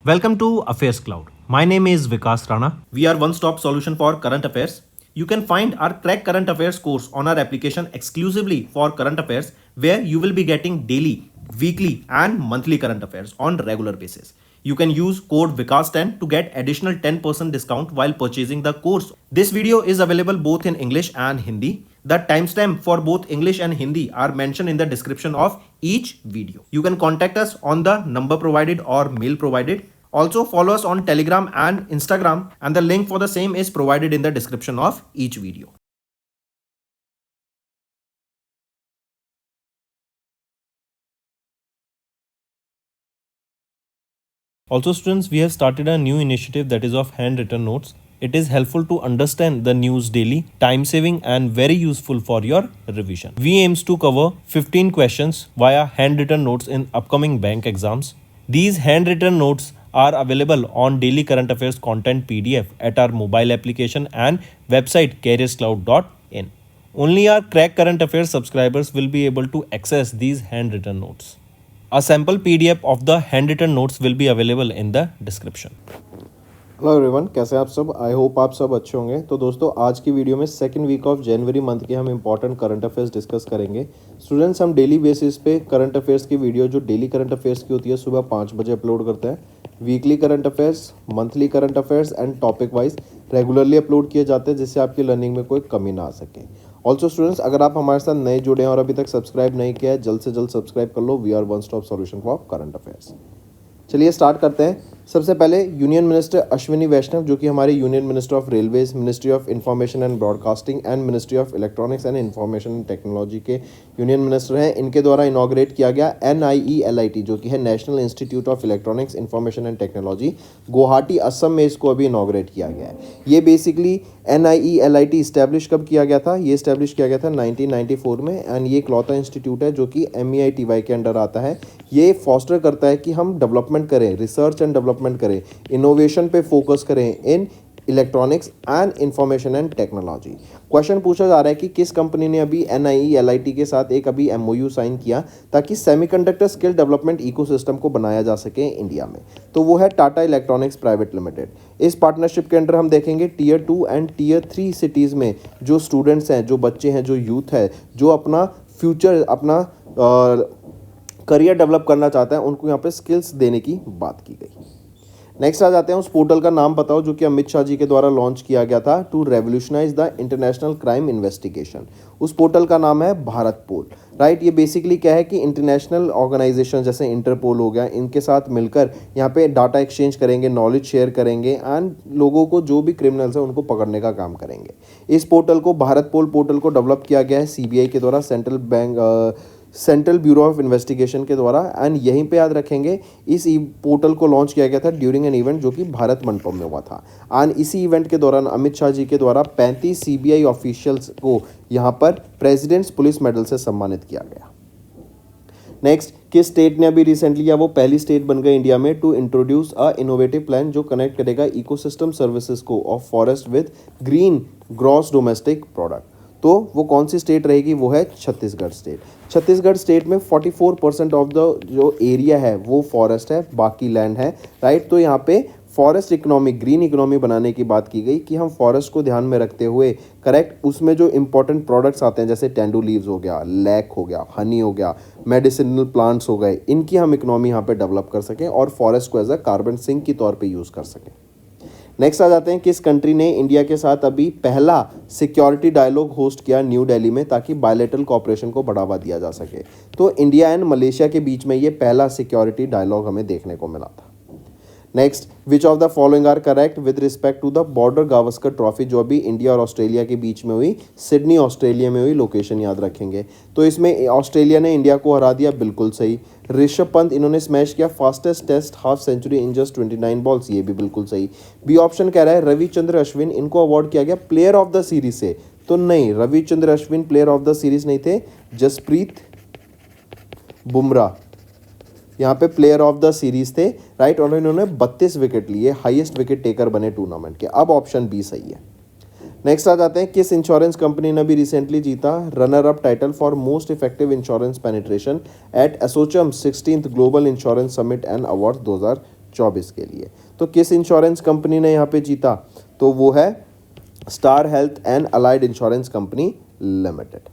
Welcome to Affairs Cloud. My name is Vikas Rana. We are one-stop solution for current affairs. You can find our Crack Current Affairs course on our application exclusively for current affairs, where you will be getting daily, weekly, and monthly current affairs on regular basis. You can use code VIKAS10 to get additional 10% discount while purchasing the course. This video is available both in English and Hindi. The timestamp for both English and Hindi are mentioned in the description of each video. You can contact us on the number provided or mail provided. Also follow us on Telegram and Instagram, and the link for the same is provided in the description of each video. Also students, we have started a new initiative that is of handwritten notes. It is helpful to understand the news daily, time saving and very useful for your revision. We aims to cover 15 questions via handwritten notes in upcoming bank exams. These handwritten notes are available on daily current affairs content PDF at our mobile application and website careerscloud.in. Only our Crack Current Affairs subscribers will be able to access these handwritten notes. A sample PDF of the handwritten notes will be available in the description. Hello everyone, कैसे आप सब? I hope आप सब अच्छे होंगे। तो दोस्तों, आज की वीडियो में सेकंड वीक ऑफ जनवरी मंथ के हम इंपॉर्टेंट करंट अफेयर्स डिस्कस करेंगे। स्टूडेंट्स, हम डेली बेसिस पे करंट अफेयर्स की वीडियो जो डेली करंट अफेयर्स की होती है सुबह 5 बजे अपलोड करते हैं। Weekly current affairs, monthly current affairs and topic wise regularly upload किए जाते हैं, जिससे आपकी लर्निंग में कोई कमी ना आ सके। ऑल्सो स्टूडेंट्स, अगर आप हमारे साथ नए जुड़े हैं और अभी तक सब्सक्राइब नहीं किया है, जल्द से जल्द सब्सक्राइब कर लो। We are one stop solution for current affairs. चलिए स्टार्ट करते हैं। सबसे पहले यूनियन मिनिस्टर अश्विनी वैष्णव, जो कि हमारे union minister of railways, ministry of information and broadcasting and ministry of electronics and information and technology के यूनियन मिनिस्टर हैं, इनके द्वारा इनॉग्रेट किया गया NIELIT, जो कि है national institute of electronics information and technology, Guwahati Assam में इसको अभी इनॉग्रेट किया गया है। ये बेसिकली NIELIT इस्टेब्लिश कब किया गया था? ये इस्टेब्लिश किया गया था 1994 में, एंड ये इकलौता इंस्टीट्यूट है जो कि MEITY के अंडर आता है। ये फॉस्टर करता है कि हम डेवलपमेंट करें, रिसर्च एंड डेवलपमेंट करें, इनोवेशन पे फोकस करें in electronics and information and technology. Question पूछा जा रहा है कि किस कंपनी ने अभी NIELIT के साथ एक अभी MOU साइन किया ताकि सेमीकंडक्टर स्किल डेवलपमेंट इकोसिस्टम को बनाया जा सके इंडिया में। तो वो है टाटा इलेक्ट्रॉनिक्स प्राइवेट लिमिटेड। इस पार्टनरशिप के अंडर हम देखेंगे Tier 2 एंड Tier 3 सिटीज़ में जो स्टूडेंट्स हैं, जो बच्चे हैं, जो यूथ है, जो अपना फ्यूचर, अपना करियर डेवलप करना चाहता है, उनको यहाँ पे स्किल्स देने की बात की गई। नेक्स्ट आ जाते हैं, उस पोर्टल का नाम बताओ जो कि अमित शाह जी के द्वारा लॉन्च किया गया था to revolutionise the international crime investigation. उस पोर्टल का नाम है भारत पोल, राइट। ये बेसिकली क्या है कि इंटरनेशनल ऑर्गेनाइजेशन जैसे इंटरपोल हो गया, इनके साथ मिलकर यहाँ पे डाटा एक्सचेंज करेंगे, नॉलेज शेयर करेंगे एंड लोगों को, जो भी क्रिमिनल्स हैं, उनको पकड़ने का काम करेंगे। इस पोर्टल को, भारत पोल पोर्टल को डेवलप किया गया है CBI के द्वारा, सेंट्रल ब्यूरो ऑफ इन्वेस्टिगेशन के द्वारा, एंड यहीं पे याद रखेंगे इस पोर्टल को लॉन्च किया गया था ड्यूरिंग एन इवेंट जो कि भारत मंडपम में हुआ था। एंड इसी इवेंट के दौरान अमित शाह जी के द्वारा 35 CBI ऑफिशियल्स को यहाँ पर प्रेसिडेंट्स पुलिस मेडल से सम्मानित किया गया। नेक्स्ट, किस स्टेट ने अभी रिसेंटली, या वो पहली स्टेट बन गई इंडिया में, to introduce a innovative plan जो कनेक्ट करेगा इकोसिस्टम सर्विसेज को of forest with green gross domestic product. तो वो कौन सी स्टेट रहेगी? वो है छत्तीसगढ़ स्टेट। छत्तीसगढ़ स्टेट में 44% ऑफ द जो एरिया है वो फॉरेस्ट है, बाकी लैंड है, राइट। तो यहाँ पे फॉरेस्ट इकोनॉमी, ग्रीन इकोनॉमी बनाने की बात की गई कि हम फॉरेस्ट को ध्यान में रखते हुए, करेक्ट, उसमें जो इंपॉर्टेंट प्रोडक्ट्स आते हैं जैसे टेंडू लीव्स हो गया, लैक हो गया, हनी हो गया, मेडिसिनल प्लांट्स हो गए, इनकी हम इकोनॉमी यहाँ पे डेवलप कर सकें और फॉरेस्ट को एज अ कार्बन सिंक के तौर पे यूज़ कर सकें। नेक्स्ट आ जाते हैं, किस कंट्री ने इंडिया के साथ अभी पहला सिक्योरिटी डायलॉग होस्ट किया न्यू दिल्ली में ताकि बायलैटरल कॉपरेशन को बढ़ावा दिया जा सके? तो इंडिया एंड मलेशिया के बीच में ये पहला सिक्योरिटी डायलॉग हमें देखने को मिला था। Next, which of the following are correct with respect to the border Gavaskar trophy जो अभी इंडिया और ऑस्ट्रेलिया के बीच में हुई, सिडनी ऑस्ट्रेलिया में हुई, लोकेशन याद रखेंगे। तो इसमें ऑस्ट्रेलिया ने इंडिया को हरा दिया, बिल्कुल सही। ऋषभ पंत, इन्होंने स्मैश किया fastest test half century in just 29 balls, ये भी बिल्कुल सही। बी ऑप्शन कह रहा है रविचंद्र अश्विन, इनको अवार्ड किया गया प्लेयर ऑफ द सीरीज से, तो नहीं, Ravichandra Ashwin player of the series नहीं थे, जसप्रीत बुमराह यहाँ पे प्लेयर ऑफ द सीरीज थे, राइट। और इन्होंने 32 विकेट लिए, हाईएस्ट विकेट टेकर बने टूर्नामेंट के। अब ऑप्शन बी सही है। नेक्स्ट आ जाते हैं, किस इंश्योरेंस कंपनी ने भी रिसेंटली जीता runner up title for most effective insurance penetration at ASSOCHAM 16th global insurance summit and award 2024। 2024 के लिए। तो किस इंश्योरेंस कंपनी ने यहाँ पे जीता, तो वो है star health and allied insurance company limited.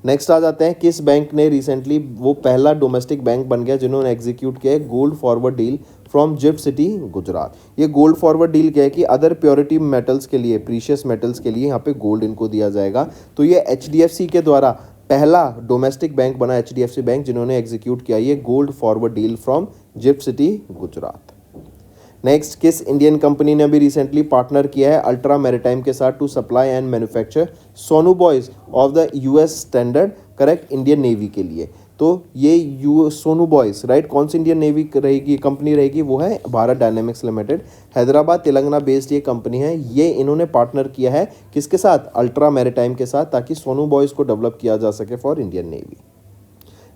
Next आ जाते हैं, किस बैंक ने रिसेंटली वो पहला डोमेस्टिक बैंक बन गया जिन्होंने एग्जीक्यूट किया है gold forward deal from gift city Gujarat. ये गोल्ड फॉरवर्ड डील क्या है कि अदर प्योरिटी मेटल्स के लिए, प्रीशियस मेटल्स के लिए यहाँ पे गोल्ड इनको दिया जाएगा। तो ये HDFC के द्वारा पहला डोमेस्टिक बैंक बना, HDFC बैंक, जिन्होंने एग्जीक्यूट किया ये gold forward deal from gift city Gujarat. Next, किस इंडियन कंपनी ने अभी रिसेंटली पार्टनर किया है अल्ट्रा मैरिटाइम के साथ to supply and manufacture sonobuoys of the US standard, correct, Indian navy के लिए। तो ये सोनू बॉयज, राइट, कौन सी इंडियन नेवी रहेगी, कंपनी रहेगी, वो है Bharat dynamics limited. Hyderabad Telangana based ये कंपनी है। ये इन्होंने पार्टनर किया है किसके साथ, अल्ट्रा मैरिटाइम के साथ, ताकि सोनू बॉयज को डेवलप किया जा सके फॉर इंडियन नेवी।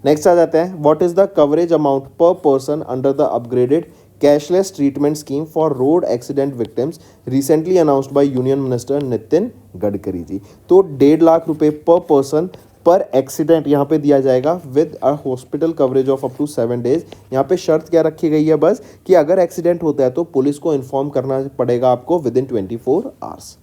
नेक्स्ट आ जाते हैं, what is the coverage amount per person under the upgraded cashless treatment scheme for road accident victims recently announced by union minister Nitin Gadkari ji. तो 1.5 लाख रुपए पर पर्सन पर एक्सीडेंट यहाँ पे दिया जाएगा with a hospital coverage of up to 7 days. यहाँ पे शर्त क्या रखी गई है बस, कि अगर एक्सीडेंट होता है तो पुलिस को इन्फॉर्म करना पड़ेगा आपको विद इन 24 आवर्स।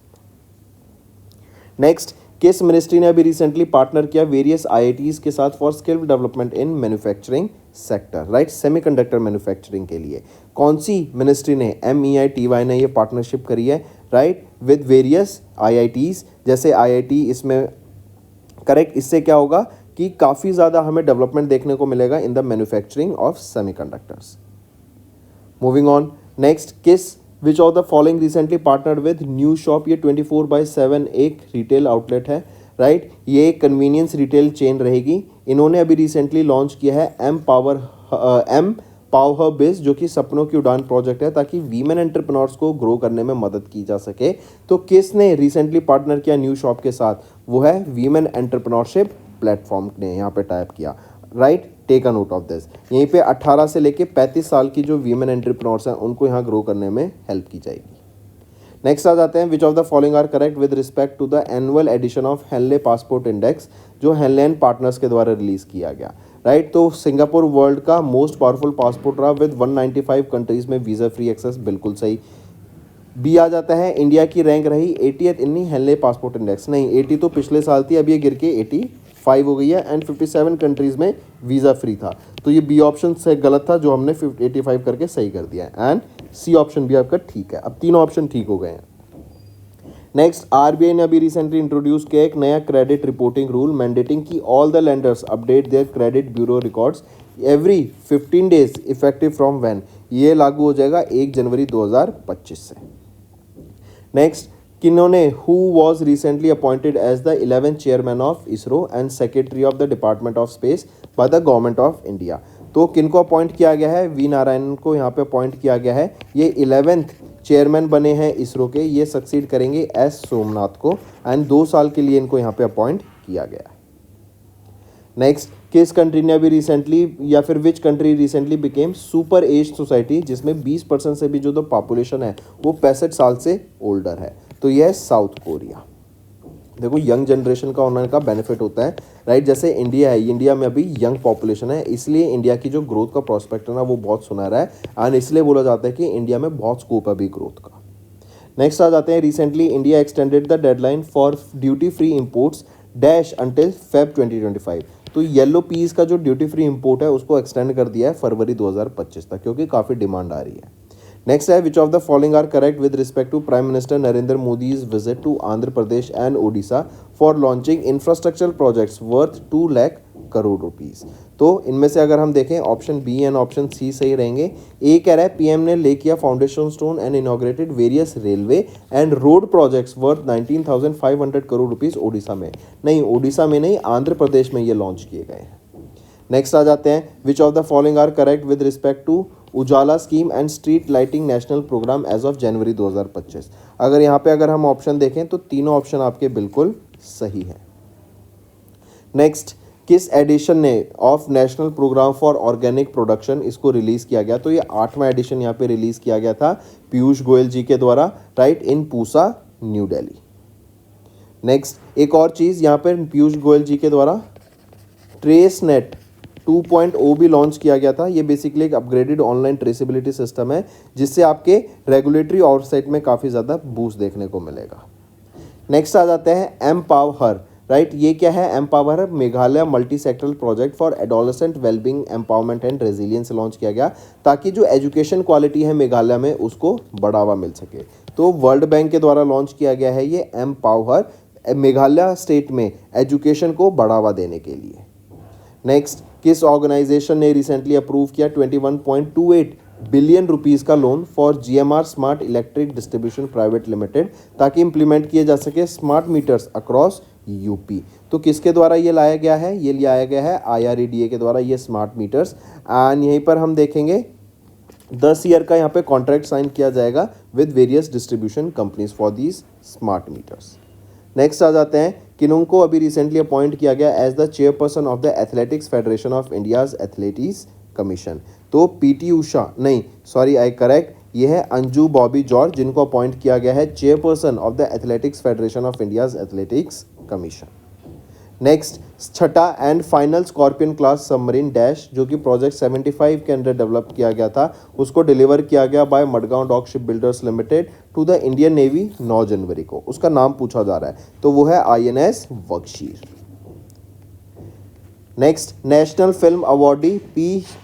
नेक्स्ट, किस मिनिस्ट्री ने अभी रिसेंटली पार्टनर किया वेरियस IITs के साथ for skill development in manufacturing sector, right, semiconductor manufacturing के लिए। कौन सी मिनिस्ट्री ने, MEITY ने ये पार्टनरशिप करी है, राइट, विद वेरियस IITs, जैसे IIT इसमें, करेक्ट। इससे क्या होगा कि काफ़ी ज़्यादा हमें डेवलपमेंट देखने को मिलेगा in the manufacturing of semiconductors. Moving on, next, किस which of the following recently partnered with new shop, ये 24/7 एक रिटेल आउटलेट है, राइट, ये एक कन्वीनियंस रिटेल चेन रहेगी। इन्होंने अभी रिसेंटली लॉन्च किया है एम पावर बिज, जो कि सपनों की उड़ान प्रोजेक्ट है, ताकि वीमेन एंटरप्रेन्योर्स को ग्रो करने में मदद की जा सके। तो किसने रिसेंटली पार्टनर किया न्यू शॉप के साथ, वो है वीमेन एंटरप्रेन्योरशिप प्लेटफॉर्म ने यहाँ पे टाइप किया, right, take a note of this. यहीं पे 18 से लेके 35 साल की जो वीमेन एंटरप्रेन्योर्स हैं उनको यहाँ ग्रो करने में हेल्प की जाएगी। नेक्स्ट आ जाते हैं, which of the following are correct with respect to the annual edition of Henley passport index, जो हेनले एंड पार्टनर्स के द्वारा रिलीज किया गया, राइट। तो सिंगापुर वर्ल्ड का मोस्ट पावरफुल पासपोर्ट रहा विद 195 कंट्रीज में वीज़ा फ्री एक्सेस, बिल्कुल सही। बी आ जाता है, इंडिया की रैंक रही 80th इन हेनले पासपोर्ट इंडेक्स, नहीं 80 तो पिछले साल थी, अब ये गिर के 85 हो गई है, एंड 57 कंट्रीज़ में वीज़ा फ्री था। तो ये बी ऑप्शन से गलत था, जो हमने 85 करके सही कर दिया है, एंड सी ऑप्शन भी आपका ठीक है। अब तीनों ऑप्शन ठीक हो गए हैं। नेक्स्ट, RBI ने अभी रिसेंटली इंट्रोड्यूस किया एक नया क्रेडिट रिपोर्टिंग रूल मैंडेटिंग कि all the lenders update their credit bureau records every 15 days effective from when. ये लागू हो जाएगा 1 जनवरी 2025 से। नेक्स्ट, किन्होंने who was recently appointed as the 11th chairman of ISRO and secretary of the department of space by the government of India. तो किनको appoint किया गया है, वी नारायणन को यहाँ पे अपॉइंट किया गया है। ये 11th चेयरमैन बने हैं इसरो के, ये सक्सीड करेंगे S सोमनाथ को, एंड 2 साल के लिए इनको यहाँ पे अपॉइंट किया गया है। नेक्स्ट, किस कंट्री ने अभी रिसेंटली, या फिर which country recently became super age society, जिसमें 20% से भी जो तो पॉपुलेशन है वो 65 साल से ओल्डर है, तो यह है साउथ कोरिया। देखो, यंग जनरेशन का होने का बेनिफिट होता है, राइट। जैसे इंडिया है, इंडिया में अभी यंग पॉपुलेशन है, इसलिए इंडिया की जो ग्रोथ का प्रोस्पेक्ट है ना वो बहुत सुनहरा है, एंड इसलिए बोला जाता है कि इंडिया में बहुत स्कोप है अभी ग्रोथ का। नेक्स्ट आ जाते हैं, recently India extended the deadline for duty free imports dash until Feb 2025। तो येलो पीस का जो ड्यूटी फ्री इम्पोर्ट है उसको एक्सटेंड कर दिया है फरवरी 2025 तक, क्योंकि काफ़ी डिमांड आ रही है। नेक्स्ट है, which of the following are correct with respect to prime minister Narendra Modi's visit to Andhra Pradesh and Odisha for launching infrastructure projects worth 2 lakh crore rupees. तो इनमें से अगर हम देखें, option B and option C सही रहेंगे। ए कह रहा है पीएम ने ले किया foundation stone and inaugurated various railway and road projects worth 19,500 crore rupees Odisha में। नहीं, ओडिशा में नहीं, आंध्र प्रदेश में ये लॉन्च किए गए हैं। नेक्स्ट आ जाते हैं, which of the following are correct with respect to Ujala scheme and street lighting national programme as of January 2025। अगर यहाँ पे अगर हम ऑप्शन देखें तो तीनों ऑप्शन आपके बिल्कुल सही हैं। नेक्स्ट, किस एडिशन ने of national programme for organic production इसको रिलीज किया गया? तो ये 8वां एडिशन यहाँ पे रिलीज किया गया था पीयूष गोयल जी के द्वारा, राइट, इन पूसा, न्यू दिल्ली। नेक्स्ट, एक और चीज़ यहाँ पर पीयूष गोयल जी के द्वारा ट्रेस नेट 2.0 भी लॉन्च किया गया था। ये बेसिकली एक अपग्रेडेड ऑनलाइन ट्रेसेबिलिटी सिस्टम है जिससे आपके रेगुलेटरी ऑवरसाइट में काफ़ी ज़्यादा बूस्ट देखने को मिलेगा। नेक्स्ट आ जाते हैं एम्पावर, राइट। ये क्या है? एम्पावर है Meghalaya multi sectoral project for adolescent wellbeing empowerment and resilience launch किया गया ताकि जो एजुकेशन क्वालिटी है मेघालय में उसको बढ़ावा मिल सके। तो वर्ल्ड बैंक के द्वारा लॉन्च किया गया है ये एम्पावर मेघालय स्टेट में एजुकेशन को बढ़ावा देने के लिए। नेक्स्ट, किस ऑर्गेनाइजेशन ने रिसेंटली अप्रूव किया 21.28 बिलियन रुपीस का loan for GMR smart electric distribution private limited ताकि इंप्लीमेंट किए जा सके स्मार्ट मीटर्स अक्रॉस यूपी। तो किसके द्वारा ये लाया गया है? ये लाया गया है IREDA के द्वारा ये स्मार्ट मीटर्स। एंड यहीं पर हम देखेंगे 10 ईयर का यहाँ पे कॉन्ट्रैक्ट साइन किया जाएगा with various distribution companies for these smart meters. Next आ जाते हैं, किन्होंने अभी रिसेंटली अपॉइंट किया गया as the chairperson of the athletics federation of India's athletics commission. तो PT उषा नहीं, सॉरी आई करेक्ट, ये है अंजू बॉबी जॉर्ज जिनको अपॉइंट किया गया है chairperson of the athletics federation of India's athletics commission. Next, छठा and final scorpion class submarine dash जो कि प्रोजेक्ट 75 के अंडर डेवलप किया गया था उसको डिलीवर किया गया by Madgaon dock shipbuilders limited to the Indian navy 9 जनवरी को। उसका नाम पूछा जा रहा है तो वो है INS बख्शीर। Next, national film awardee P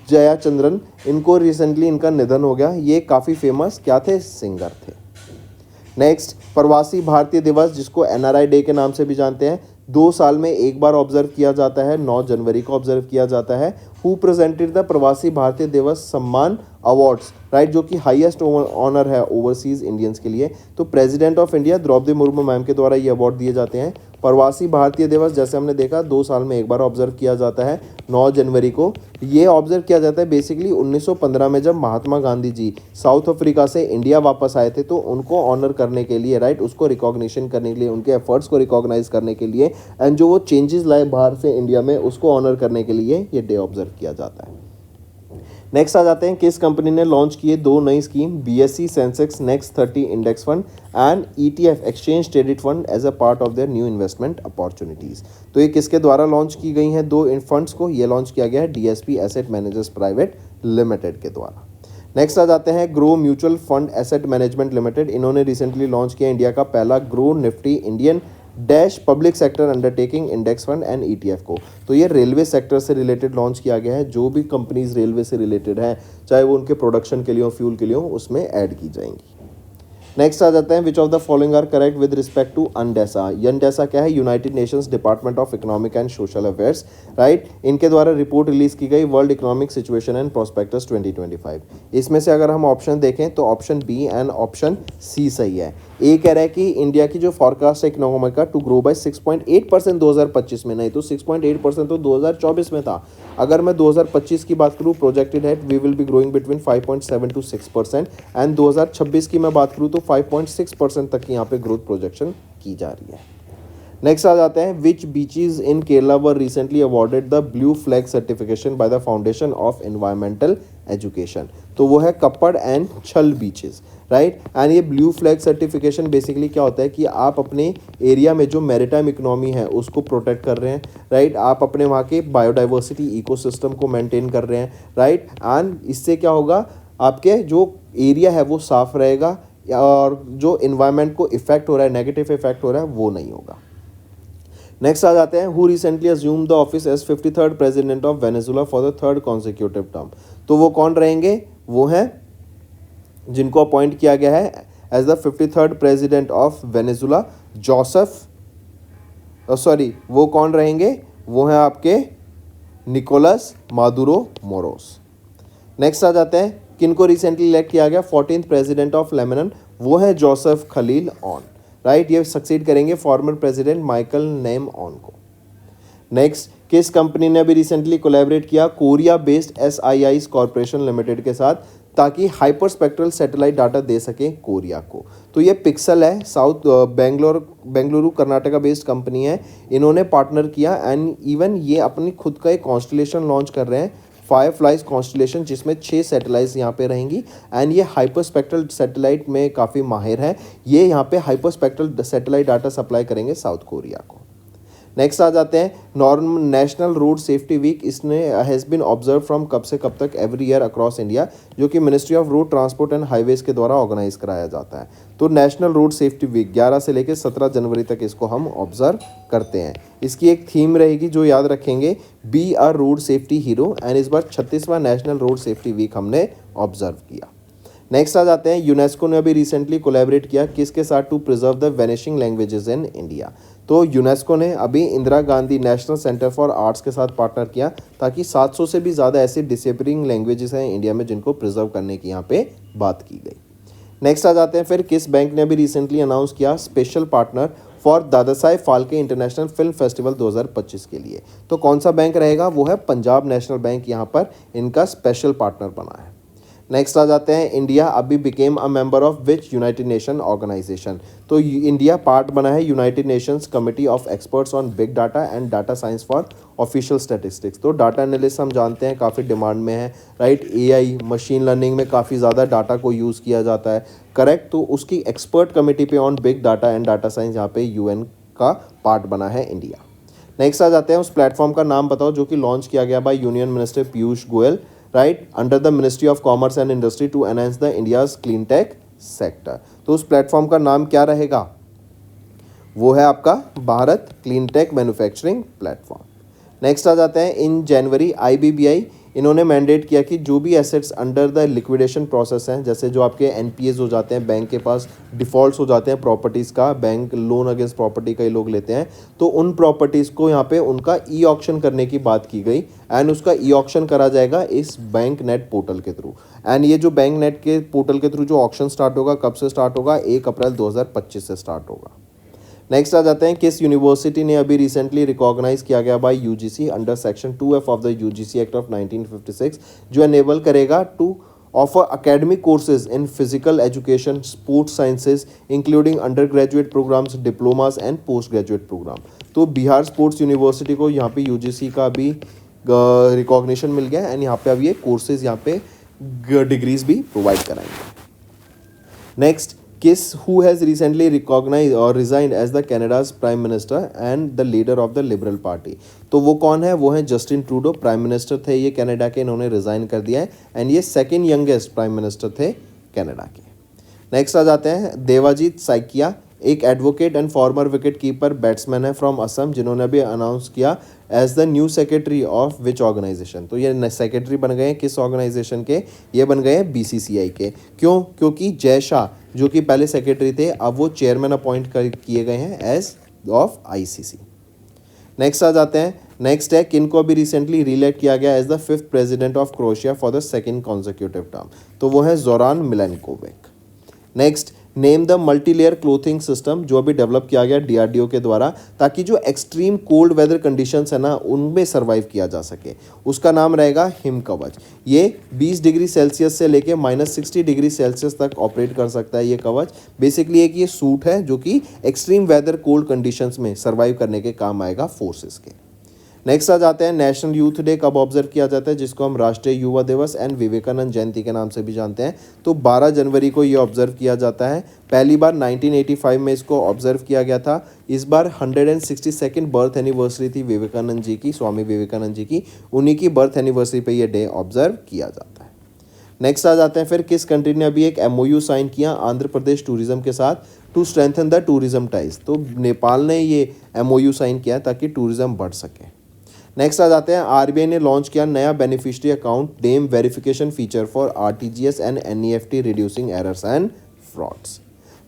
Jayachandran, इनको रिसेंटली इनका निधन हो गया। ये काफ़ी फेमस क्या थे? सिंगर थे। नेक्स्ट, प्रवासी भारतीय दिवस जिसको NRI डे के नाम से भी जानते हैं 2 साल में एक बार ऑब्जर्व किया जाता है, 9 जनवरी को ऑब्जर्व किया जाता है। हु प्रेजेंटेड द प्रवासी भारतीय दिवस सम्मान अवार्ड्स, राइट, जो कि हाईएस्ट ऑनर है ओवरसीज इंडियंस के लिए। तो president of India Droupadi Murmu ma'am के द्वारा ये अवार्ड दिए जाते हैं। प्रवासी भारतीय दिवस जैसे हमने देखा 2 साल में एक बार ऑब्जर्व किया जाता है 9 जनवरी को। ये ऑब्जर्व किया जाता है बेसिकली 1915 में जब महात्मा गांधी जी साउथ अफ्रीका से इंडिया वापस आए थे तो उनको ऑनर करने के लिए, राइट, उसको रिकॉग्निशन करने के लिए, उनके एफर्ट्स को रिकॉग्नाइज करने के लिए एंड जो वो चेंजेस लाए बाहर से इंडिया में उसको ऑनर करने के लिए ये डे ऑब्जर्व किया जाता है। नेक्स्ट आ जाते हैं, किस कंपनी ने लॉन्च किए 2 नई scheme BSE Sensex next 30 index fund and ETF exchange traded fund as a part of their new investment opportunities. तो ये किसके द्वारा लॉन्च की गई हैं 2 फंड्स को? ये लॉन्च किया गया है DSP asset managers private limited के द्वारा। नेक्स्ट आ जाते हैं, grow mutual fund asset management limited, इन्होंने रिसेंटली लॉन्च किया इंडिया का पहला grow Nifty Indian dash public sector undertaking index fund and ETF को। तो ये रेलवे सेक्टर से रिलेटेड लॉन्च किया गया है। जो भी कंपनीज रेलवे से रिलेटेड हैं चाहे वो उनके प्रोडक्शन के लिए हो, फ्यूल के लिए हो, उसमें ऐड की जाएंगी। नेक्स्ट आ जाते हैं, which of the following are correct with respect to UNDESA। UNDESA क्या है? United Nations Department of Economic and Social Affairs, right. इनके द्वारा रिपोर्ट रिलीज की गई World Economic Situation and Prospects 2025। इसमें से अगर हम ऑप्शन देखें तो option B and option C सही है। ए कह रहा है कि इंडिया की जो फॉरकास्ट है इकोनॉमी का टू ग्रो बाय 6.8% 2025 में, नहीं तो 6.8% तो 2024 में था। अगर मैं 2025 की बात करूँ प्रोजेक्टेड है we will be growing between 5.7 to 6% and 2026 की मैं बात करूँ तो 5.6% तक की यहाँ पे ग्रोथ प्रोजेक्शन की जा रही है। नेक्स्ट आ जाते हैं, which beaches in Kerala were recently awarded the blue flag certification by the foundation of environmental education. तो वो है Kappad and Chal beaches, right. And ये ब्लू फ्लैग सर्टिफिकेशन बेसिकली क्या होता है कि आप अपने एरिया में जो मैरीटाइम इकोनॉमी है उसको प्रोटेक्ट कर रहे हैं, राइट। आप अपने वहाँ के बायोडाइवर्सिटी इकोसिस्टम को मेंटेन कर रहे हैं, राइट। एंड इससे क्या होगा, आपके जो एरिया है वो साफ रहेगा और जो इन्वायरमेंट को इफेक्ट हो रहा है, नेगेटिव इफेक्ट हो रहा है, वो नहीं होगा। नेक्स्ट आ जाते हैं, who recently assumed the office as 53rd president of Venezuela for the 3rd consecutive term. तो वो कौन रहेंगे? वो हैं जिनको अपॉइंट किया गया है as the 53rd president of Venezuela वो कौन रहेंगे? वो हैं आपके निकोलस मादुरो मोरोस। नेक्स्ट आ जाते हैं, किनको रिसेंटली इलेक्ट किया गया 14th प्रेसिडेंट ऑफ लेबनान, वो है जोसेफ खलील ऑन, राइट। ये सक्सीड करेंगे former president Michael name on को। नेक्स्ट, किस कंपनी ने अभी रिसेंटली कोलैबोरेट किया Korea based SIIs corporation limited के साथ ताकि हाइपर स्पेक्ट्रल सैटेलाइट डाटा दे सके कोरिया को? तो ये पिक्सल है, south Bengaluru Karnataka based company है। इन्होंने पार्टनर किया एंड इवन ये अपनी खुद का एक कॉन्स्टलेशन लॉन्च कर रहे हैं, फायरफ्लाइज कॉन्स्टलेशन, जिसमें 6 सैटेलाइट्स यहाँ पे रहेंगी एंड ये हाइपर स्पेक्ट्रल सैटेलाइट में काफ़ी माहिर है। ये यहाँ पे hyperspectral satellite data supply करेंगे साउथ कोरिया को। नेक्स्ट आ जाते हैं norm national road safety week, इसने हैज़ बीन ऑब्जर्व फ्रॉम कब से कब तक एवरी ईयर अक्रॉस इंडिया, जो कि ministry of road transport and highways के द्वारा ऑर्गेनाइज कराया जाता है। तो नेशनल रोड सेफ्टी वीक 11 से लेकर 17 जनवरी तक इसको हम ऑब्जर्व करते हैं। इसकी एक थीम रहेगी जो याद रखेंगे, be a road safety hero, and इस बार 36वां नेशनल रोड सेफ्टी वीक हमने ऑब्जर्व किया। नेक्स्ट आ जाते हैं, यूनेस्को ने अभी रिसेंटली कोलैबोरेट किया किसके साथ, to preserve the vanishing languages in India. तो यूनेस्को ने अभी Indira Gandhi national centre for arts के साथ पार्टनर किया ताकि 700 से भी ज़्यादा ऐसी डिसेपियरिंग लैंग्वेजेस हैं इंडिया में जिनको प्रिजर्व करने की यहाँ पे बात की गई। नेक्स्ट आ जाते हैं फिर, किस बैंक ने अभी रिसेंटली अनाउंस किया special partner for Dadasaheb Phalke international film festival 2025 के लिए। तो कौन सा बैंक रहेगा, वो है पंजाब नेशनल बैंक, यहाँ पर इनका स्पेशल पार्टनर बना है। नेक्स्ट आ जाते हैं, इंडिया अभी became a member of which United Nation organisation. तो इंडिया पार्ट बना है United Nations committee of experts on big data and data science for official statistics. तो डाटा एनालिस्ट हम जानते हैं काफ़ी डिमांड में है, राइट। एआई मशीन लर्निंग में काफ़ी ज़्यादा डाटा को यूज़ किया जाता है, करेक्ट। तो उसकी एक्सपर्ट कमेटी पे on big data and data science यहाँ पे यूएन का पार्ट बना है इंडिया। नेक्स्ट आ जाते हैं, उस प्लेटफॉर्म का नाम बताओ जो कि लॉन्च किया गया by union minister Piyush Goyal, right, under the ministry of commerce and industry to enhance the India's clean tech sector. तो उस प्लेटफॉर्म का नाम क्या रहेगा, वो है आपका Bharat clean tech manufacturing platform. Next आ जाते हैं, इन जनवरी आईबीबीआई इन्होंने मैंडेट किया कि जो भी assets under the liquidation process हैं, जैसे जो आपके एनपीएस हो जाते हैं, बैंक के पास डिफ़ॉल्ट्स हो जाते हैं प्रॉपर्टीज़ का, बैंक लोन अगेंस्ट प्रॉपर्टी कई लोग लेते हैं, तो उन प्रॉपर्टीज़ को यहाँ पे उनका ई ऑक्शन करने की बात की गई, एंड उसका ई ऑक्शन करा जाएगा इस बैंक नेट पोर्टल के थ्रू। एंड ये जो बैंक नेट के पोर्टल के थ्रू जो ऑक्शन स्टार्ट होगा, कब से स्टार्ट होगा, 1 अप्रैल 2025 से स्टार्ट होगा। नेक्स्ट आ जाते हैं, किस यूनिवर्सिटी ने अभी रिसेंटली रिकॉग्नाइज किया गया by UGC under section 2F of the UGC act of 1956, जो एनेबल करेगा to offer academic courses in physical education, sports sciences including undergraduate programmes, diplomas and postgraduate programme. तो Bihar sports university को यहाँ पे UGC का अभी recognition मिल गया, and यहाँ पे अब ये कोर्सेज यहाँ पे डिग्रीज भी प्रोवाइड कराएंगे। नेक्स्ट, किस हु हैज़ रिसेंटली रिकॉग्नाइज और resigned as the Canada's prime minister and the leader of the liberal party. तो वो कौन है, वो है जस्टिन ट्रूडो, प्राइम मिनिस्टर थे ये कनाडा के, इन्होंने रिजाइन कर दिया है, एंड ये सेकेंड यंगेस्ट प्राइम मिनिस्टर थे कनाडा के। नेक्स्ट आ जाते हैं, देवाजीत साइकिया एक advocate and former wicketkeeper batsman है फ्रॉम असम, जिन्होंने अभी अनाउंस किया as the new secretary of which organisation. तो ये सेक्रेटरी बन गए हैं किस ऑर्गेनाइजेशन के, ये बन गए हैं बीसीसीआई के। क्यों, क्योंकि जय शाह जो कि पहले सेक्रेटरी थे, अब वो चेयरमैन अपॉइंट किए गए हैं एज ऑफ आईसीसी। नेक्स्ट आ जाते हैं, नेक्स्ट है, किनको अभी रिसेंटली रीइलेक्ट किया गया as the 5th president of Croatia for the 2nd consecutive term. तो वो है Zoran Milanovic. Next, name the multi layer clothing system, जो अभी डेवलप किया गया डीआरडीओ के द्वारा, ताकि जो एक्सट्रीम कोल्ड वेदर कंडीशंस है ना, उनमें सर्वाइव किया जा सके। उसका नाम रहेगा हिम कवच। ये 20 डिग्री सेल्सियस से लेके -60 डिग्री सेल्सियस तक ऑपरेट कर सकता है ये कवच। बेसिकली एक ये सूट है जो कि एक्सट्रीम वेदर कोल्ड कंडीशंस में सर्वाइव करने के काम आएगा फोर्सेस के। नेक्स्ट आ जाते हैं, नेशनल यूथ डे कब ऑब्जर्व किया जाता है, जिसको हम राष्ट्रीय युवा दिवस एंड विवेकानंद जयंती के नाम से भी जानते हैं। तो 12 जनवरी को ये ऑब्जर्व किया जाता है। पहली बार 1985 में इसको ऑब्जर्व किया गया था। इस बार 162nd बर्थ एनिवर्सरी थी विवेकानंद जी की, स्वामी विवेकानंद जी की, उन्हीं की बर्थ एनिवर्सरी पे ये डे ऑब्जर्व किया जाता है। नेक्स्ट आ जाते हैं, फिर किस कंट्री ने अभी एक MOU साइन किया आंध्र प्रदेश टूरिज्म के साथ to strengthen the tourism ties. तो नेपाल ने ये MOU साइन किया ताकि टूरिज्म बढ़ सके। नेक्स्ट आ जाते हैं, आरबीआई ने लॉन्च किया नया beneficiary account name verification feature for RTGS and NEFT reducing errors and frauds.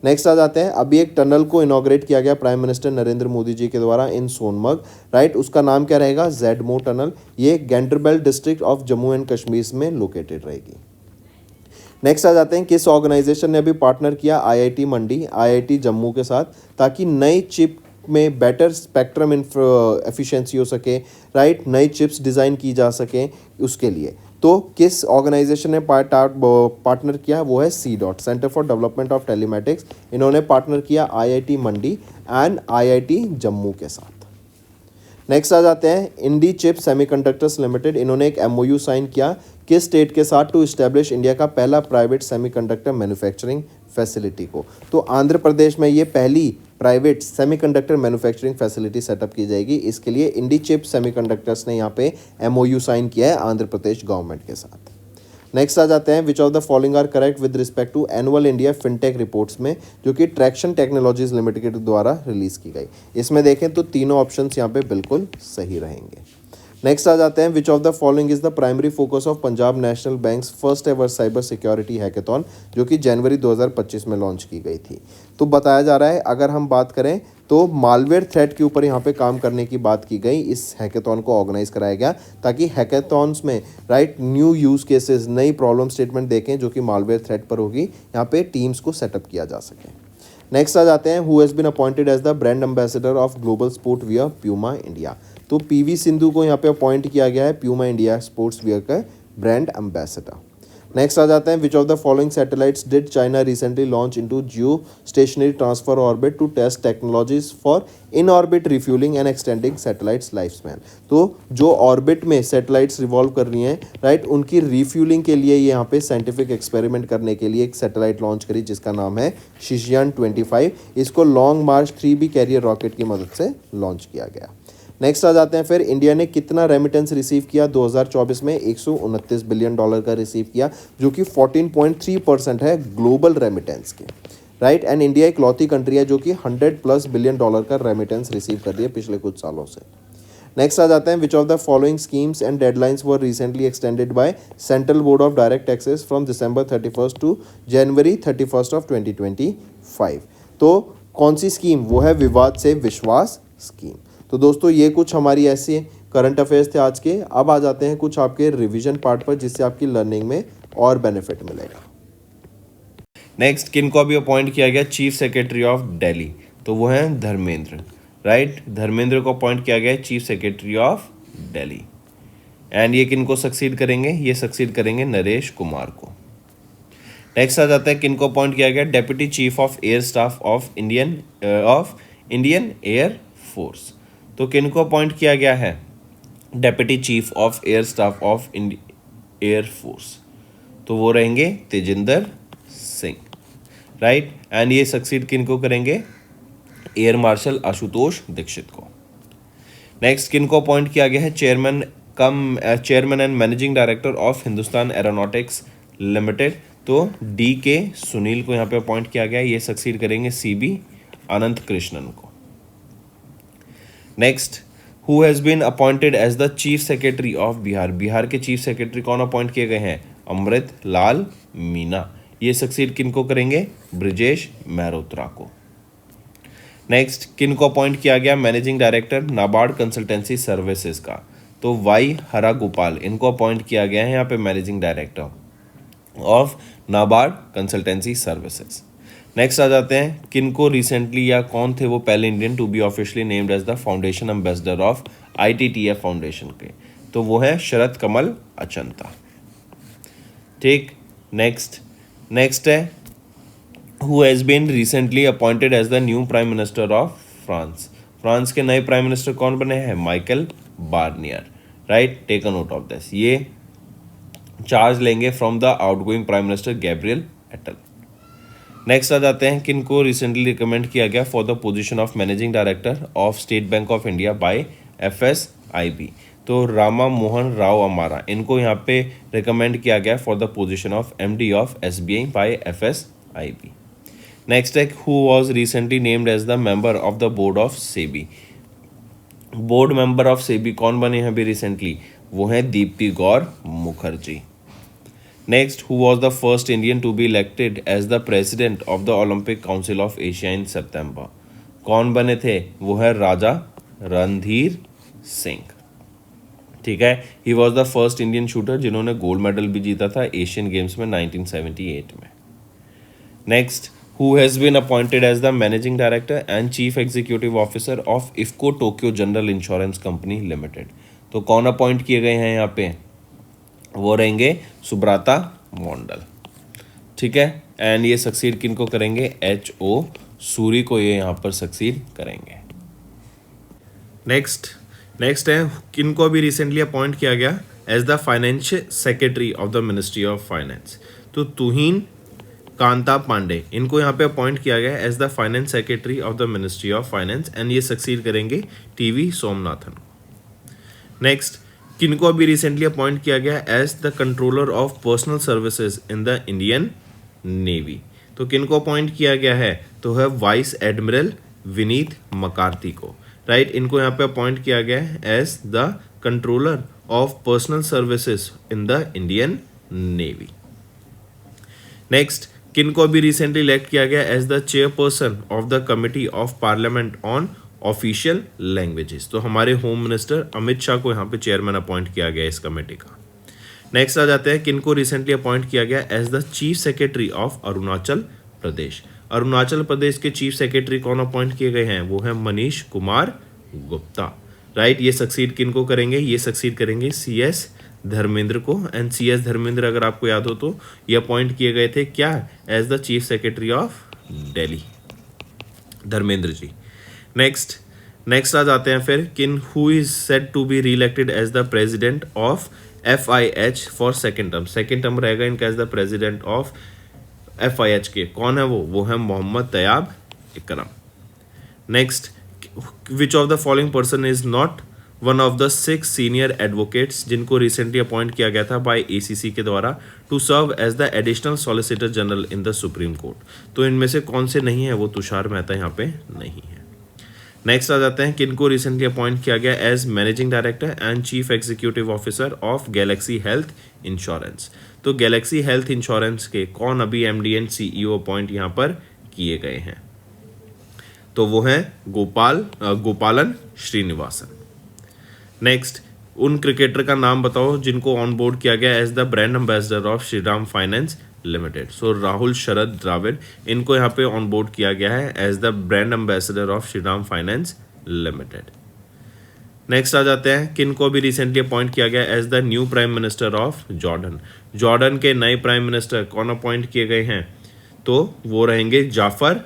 Next आ जाते हैं, अभी एक टनल को इनॉग्रेट किया गया प्राइम मिनिस्टर नरेंद्र मोदी जी के द्वारा इन सोनमर्ग, राइट। उसका नाम क्या रहेगा, जेडमो टनल। ये Ganderbal district of Jammu and Kashmir में लोकेटेड रहेगी। नेक्स्ट आ जाते हैं, किस ऑर्गेनाइजेशन ने अभी पार्टनर किया IIT मंडी, IIT जम्मू के साथ, ताकि नई चिप में बेटर स्पेक्ट्रम एफिशिएंसी हो सके, राइट, नई चिप्स डिज़ाइन की जा सके उसके लिए। तो किस ऑर्गेनाइजेशन ने पार्टनर किया, वो है CDOT, centre for development of telematics. इन्होंने पार्टनर किया IIT Mandi and IIT Jammu के साथ। नेक्स्ट आ जाते हैं, इंडी चिप सेमीकंडक्टर्स लिमिटेड, इन्होंने एक MOU साइन किया किस स्टेट के साथ टू इस्टेब्लिश इंडिया का पहला प्राइवेट सेमीकंडक्टर मैन्युफैक्चरिंग फैसिलिटी को। तो आंध्र प्रदेश में ये पहली private semiconductor manufacturing facility setup की जाएगी। इसके लिए इंडीचिप सेमीकंडक्टर्स ने यहाँ पे MOU साइन किया है आंध्र प्रदेश गवर्नमेंट के साथ। नेक्स्ट आ जाते हैं which of the following are correct with respect to annual India fintech reports में, जो कि ट्रैक्शन टेक्नोलॉजीज लिमिटेड के द्वारा रिलीज की गई। इसमें देखें तो तीनों ऑप्शंस यहाँ पे बिल्कुल सही रहेंगे। नेक्स्ट आ जाते हैं which of the following is the primary focus of Punjab national banks first ever cyber security hackathon, जो कि जनवरी 2025 में लॉन्च की गई थी। तो बताया जा रहा है, अगर हम बात करें तो मालवेयर थ्रेट के ऊपर यहाँ पे काम करने की बात की गई। इस हैकेथॉन को ऑर्गेनाइज कराया गया ताकि हैकेथॉन्स में न्यू यूज़ केसेस, नई प्रॉब्लम स्टेटमेंट देखें जो कि मालवेयर थ्रेट पर होगी, यहाँ पे टीम्स को सेटअप किया जा सके। नेक्स्ट आ जाते हैं who has been appointed as the brand ambassador of global sport wear Puma India. तो PV सिंधु को यहाँ पे अपॉइंट किया गया है प्यूमा इंडिया स्पोर्ट्स वियर का ब्रांड एम्बेसडर। नेक्स्ट आ जाते हैं which of the following satellites did China recently launch into geostationary transfer orbit to test technologies for in orbit refuelling and extending satellites lifespan. तो जो orbit में satellites revolve कर रही हैं, right, उनकी रिफ्यूलिंग के लिए यहाँ पे साइंटिफिक एक्सपेरिमेंट करने के लिए एक सैटेलाइट लॉन्च करी जिसका नाम है शिशियान 25। इसको लॉन्ग मार्च 3B कैरियर रॉकेट की मदद से लॉन्च किया गया। नेक्स्ट आ जाते हैं फिर इंडिया ने कितना रेमिटेंस रिसीव किया 2024 में। $129 बिलियन का रिसीव किया, जो कि 14.3% है ग्लोबल रेमिटेंस के, राइट। एंड इंडिया एक लौती कंट्री है जो कि $100+ बिलियन का रेमिटेंस रिसीव कर रही है पिछले कुछ सालों से। नेक्स्ट आ जाते हैं which of the following schemes and deadlines were recently extended by central board of direct taxes from December 31 to January 31 of 2025। तो कौन सी स्कीम? वो है विवाद से विश्वास स्कीम। तो दोस्तों ये कुछ हमारी ऐसे करंट अफेयर्स थे आज के। अब आ जाते हैं कुछ आपके रिवीजन पार्ट पर जिससे आपकी लर्निंग में और बेनिफिट मिलेगा। नेक्स्ट किन को अभी अपॉइंट किया गया चीफ सेक्रेटरी ऑफ दिल्ली? तो वो हैं धर्मेंद्र, राइट। धर्मेंद्र को अपॉइंट किया गया chief secretary of Delhi. And ये किन को सक्सीड करेंगे? ये सक्सीड करेंगे नरेश कुमार को। नेक्स्ट आ जाता है किन को अपॉइंट किया गया deputy chief of air staff of Indian air force. तो किन को अपॉइंट किया गया है deputy chief of air staff of air force? तो वो रहेंगे तेजिंदर सिंह, राइट। एंड ये सक्सीड किन को करेंगे? एयर मार्शल आशुतोष दीक्षित को। नेक्स्ट किन को अपॉइंट किया गया है chairman and managing director of Hindustan aeronautics limited? तो DK सुनील को यहाँ पे अपॉइंट किया गया है। ये सक्सीड करेंगे CB अनंत कृष्णन को। Next who has been appointed as the chief secretary of Bihar? Bihar के चीफ सेक्रेटरी कौन अपॉइंट किए गए हैं? अमृत लाल मीना। ये सक्सीड किन को करेंगे? ब्रिजेश मेहरोत्रा को। नेक्स्ट किन को अपॉइंट किया गया managing director NABARD consultancy services का? तो Y हरा गोपाल, इनको अपॉइंट किया गया है यहाँ पे managing director of NABARD consultancy services. Next आ जाते हैं किन को रिसेंटली या कौन थे वो पहले Indian to be officially named as the foundation ambassador of ITTF foundation के? तो वो है शरद कमल अचंता, ठीक। नेक्स्ट है who has been recently appointed as the new prime minister of France? France के नए प्राइम मिनिस्टर कौन बने हैं? Michel Barnier, right. Take a note of this. ये चार्ज लेंगे from the outgoing prime minister Gabriel Attal. Next आ जाते हैं किन को रिसेंटली रिकमेंड किया गया for the position of managing director of State Bank of India by FSIB? तो रामा मोहन राव अमारा, इनको यहाँ पे रिकमेंड किया गया for the position of MD of SBI by FSIB। Next है who was recently named as the member of the board of SEBI? Board member of SEBI कौन बने हैं अभी रिसेंटली? वो हैं Dipti Gaur Mukherjee. Next who was the first Indian to be elected as the president of the Olympic Council of Asia in September? कौन बने थे? वो है राजा रणधीर सिंह, ठीक है। He was the first Indian shooter जिन्होंने गोल्ड मेडल भी जीता था एशियन गेम्स में 1978 में। Next who has been appointed as the managing director and chief executive officer of IFFCO Tokyo general insurance company limited? तो कौन अपॉइंट किए गए हैं यहाँ पे? वो रहेंगे सुब्रता मोंडल, ठीक है। एंड ये सक्सीड किन को करेंगे? HO सूरी को ये यहाँ पर सक्सीड करेंगे। नेक्स्ट है किन को अभी रिसेंटली अपॉइंट किया गया as the finance secretary of the ministry of finance. तो तुहिन कांता पांडे, इनको यहाँ पे अपॉइंट किया गया as the finance secretary of the ministry of finance and ये सक्सीड करेंगे टीवी सोमनाथन को। नेक्स्ट, किनको अभी रिसेंटली अपॉइंट किया गया as the controller of personnel services in the Indian navy. तो किनको अपॉइंट किया गया है, तो है वाइस एडमिरल विनीत मकार्थी को, राइट। इनको यहाँ पे अपॉइंट किया गया है as the controller of personnel services in the Indian navy. Next, किनको अभी रिसेंटली इलेक्ट किया गया as the chairperson of the committee of parliament on official languages. तो हमारे होम मिनिस्टर अमित शाह को यहाँ पे चेयरमैन अपॉइंट किया गया इस कमेटी का। नेक्स्ट आ जाते हैं, किनको रिसेंटली अपॉइंट किया गया as the chief secretary of Arunachal Pradesh. Arunachal Pradesh के चीफ सेक्रेटरी कौन अपॉइंट किए गए हैं, वो है मनीष कुमार गुप्ता, राइट। ये सक्सीड किनको करेंगे, ये सक्सीड करेंगे CS धर्मेंद्र को। एंड CS धर्मेंद्र अगर आपको याद हो तो ये अपॉइंट किए गए थे क्या, as the chief secretary of Delhi, Dharmendra ji. Next आ जाते हैं फिर, किन who is said to be reelected as the president of FIH for second term रहेगा इनका as the president of FIH के। कौन है वो है Mohammad Tayyab Ikram. Next, which of the following person is not one of the 6 senior advocates जिनको recently appoint किया गया था बाय ACC के द्वारा to serve as the additional solicitor general in the supreme court. तो इनमें से कौन से नहीं है, वो तुषार मेहता यहाँ पे नहीं है। नेक्स्ट आ जाते हैं, किनको रिसेंटली अपॉइंट किया गया as managing director and chief executive officer of galaxy health insurance. तो गैलेक्सी हेल्थ इंश्योरेंस के कौन अभी MD एंड CEO अपॉइंट यहाँ पर किए गए हैं, तो वो हैं गोपालन श्रीनिवासन। नेक्स्ट, उन क्रिकेटर का नाम बताओ जिनको ऑन बोर्ड किया गया as the brand ambassador of Shriram Finance Limited. So Rahul Sharad Dravid, इनको यहाँ पे ऑन बोर्ड किया गया है as the brand ambassador of Shriram Finance Limited. Next आ जाते हैं, किनको भी रिसेंटली अपॉइंट किया गया as the new prime minister of Jordan. Jordan के नए प्राइम मिनिस्टर कौन अपॉइंट किए गए हैं, तो वो रहेंगे जाफर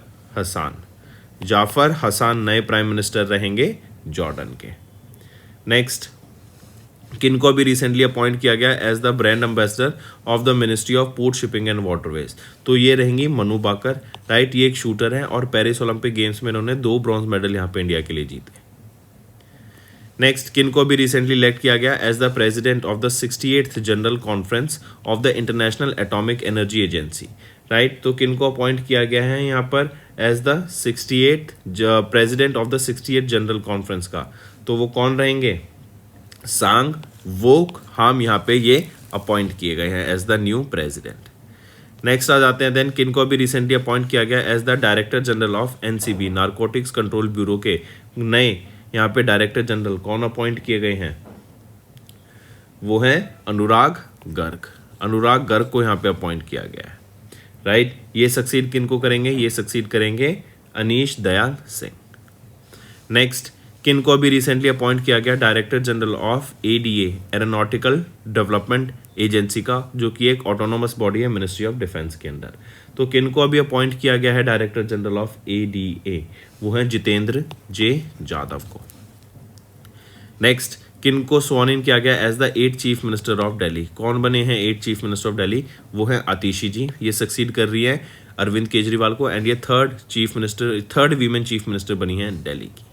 हसान नए प्राइम मिनिस्टर रहेंगे जॉर्डन के। नेक्स्ट, किनको भी रिसेंटली अपॉइंट किया गया as the brand ambassador of the ministry of port shipping and waterways. तो ये रहेंगी मनु बाकर, राइट। ये एक शूटर है और पेरिस ओलंपिक गेम्स में इन्होंने 2 ब्रॉन्ज मेडल यहाँ पे इंडिया के लिए जीते। नेक्स्ट, किनको भी रिसेंटली इलेक्ट किया गया as the president of the 68th general conference of the International Atomic Energy Agency, right. तो किनको अपॉइंट किया गया है यहाँ पर as the 68th president of the 68th general conference का, तो वो कौन रहेंगे, सांग वोक हाम यहाँ पे ये अपॉइंट किए गए हैं as the new president. Next आ जाते हैं, देन किनको भी रिसेंटली अपॉइंट किया गया as the director general of NCB narcotics control bureau के नए यहाँ पे डायरेक्टर जनरल कौन अपॉइंट किए गए हैं, वो हैं अनुराग गर्ग को यहाँ पे अपॉइंट किया गया है, राइट। ये सक्सीड किनको करेंगे, ये सक्सीड करेंगे अनीश दयाल सिंह। नेक्स्ट, किनको अभी रिसेंटली अपॉइंट किया गया director general of ADA aeronautical development agency का, जो कि एक ऑटोनोमस बॉडी है मिनिस्ट्री ऑफ डिफेंस के अंदर। तो किनको अभी अपॉइंट किया गया है डायरेक्टर जनरल ऑफ ADA, वो है जितेंद्र J जाधव को। नेक्स्ट, किनको स्वान इन किया गया as the 8th chief minister of Delhi. कौन बने हैं 8th chief minister of Delhi, वो है आतिशी जी। ये सक्सीड कर रही है अरविंद केजरीवाल को एंड ये थर्ड वीमेन चीफ मिनिस्टर बनी है दिल्ली की।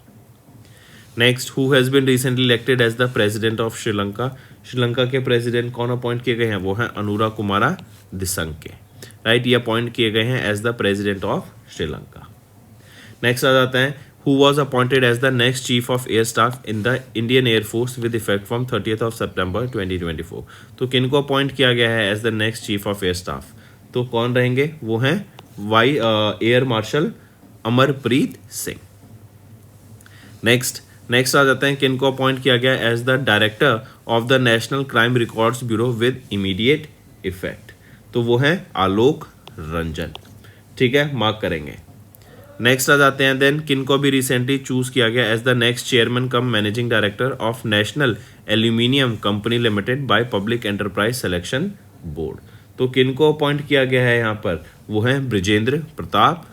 Next, who has been recently elected as the president of Sri Lanka. Sri Lanka के प्रेसिडेंट कौन अपॉइंट किए गए हैं, वो हैं अनुरा कुमारा दिसंके, राइट। ये अपॉइंट किए गए हैं as the president of Sri Lanka. Next आ जाता है, who was appointed as the next chief of air staff in the Indian air force with effect from 30th of September 2024। तो किनको अपॉइंट किया गया है as the next chief of air staff, तो कौन रहेंगे, वो हैं air marshal Amarpreet Singh. Next आ जाते हैं, किनको अपॉइंट किया गया as the director of the national crime records bureau with immediate effect, तो वो हैं आलोक रंजन, ठीक है, मार्क करेंगे। नेक्स्ट आ जाते हैं, देन किनको भी रिसेंटली चूज किया गया as the next chairman cum managing director of national aluminium company limited by public enterprise selection board. तो किनको अपॉइंट किया गया है यहाँ पर, वो हैं ब्रिजेंद्र प्रताप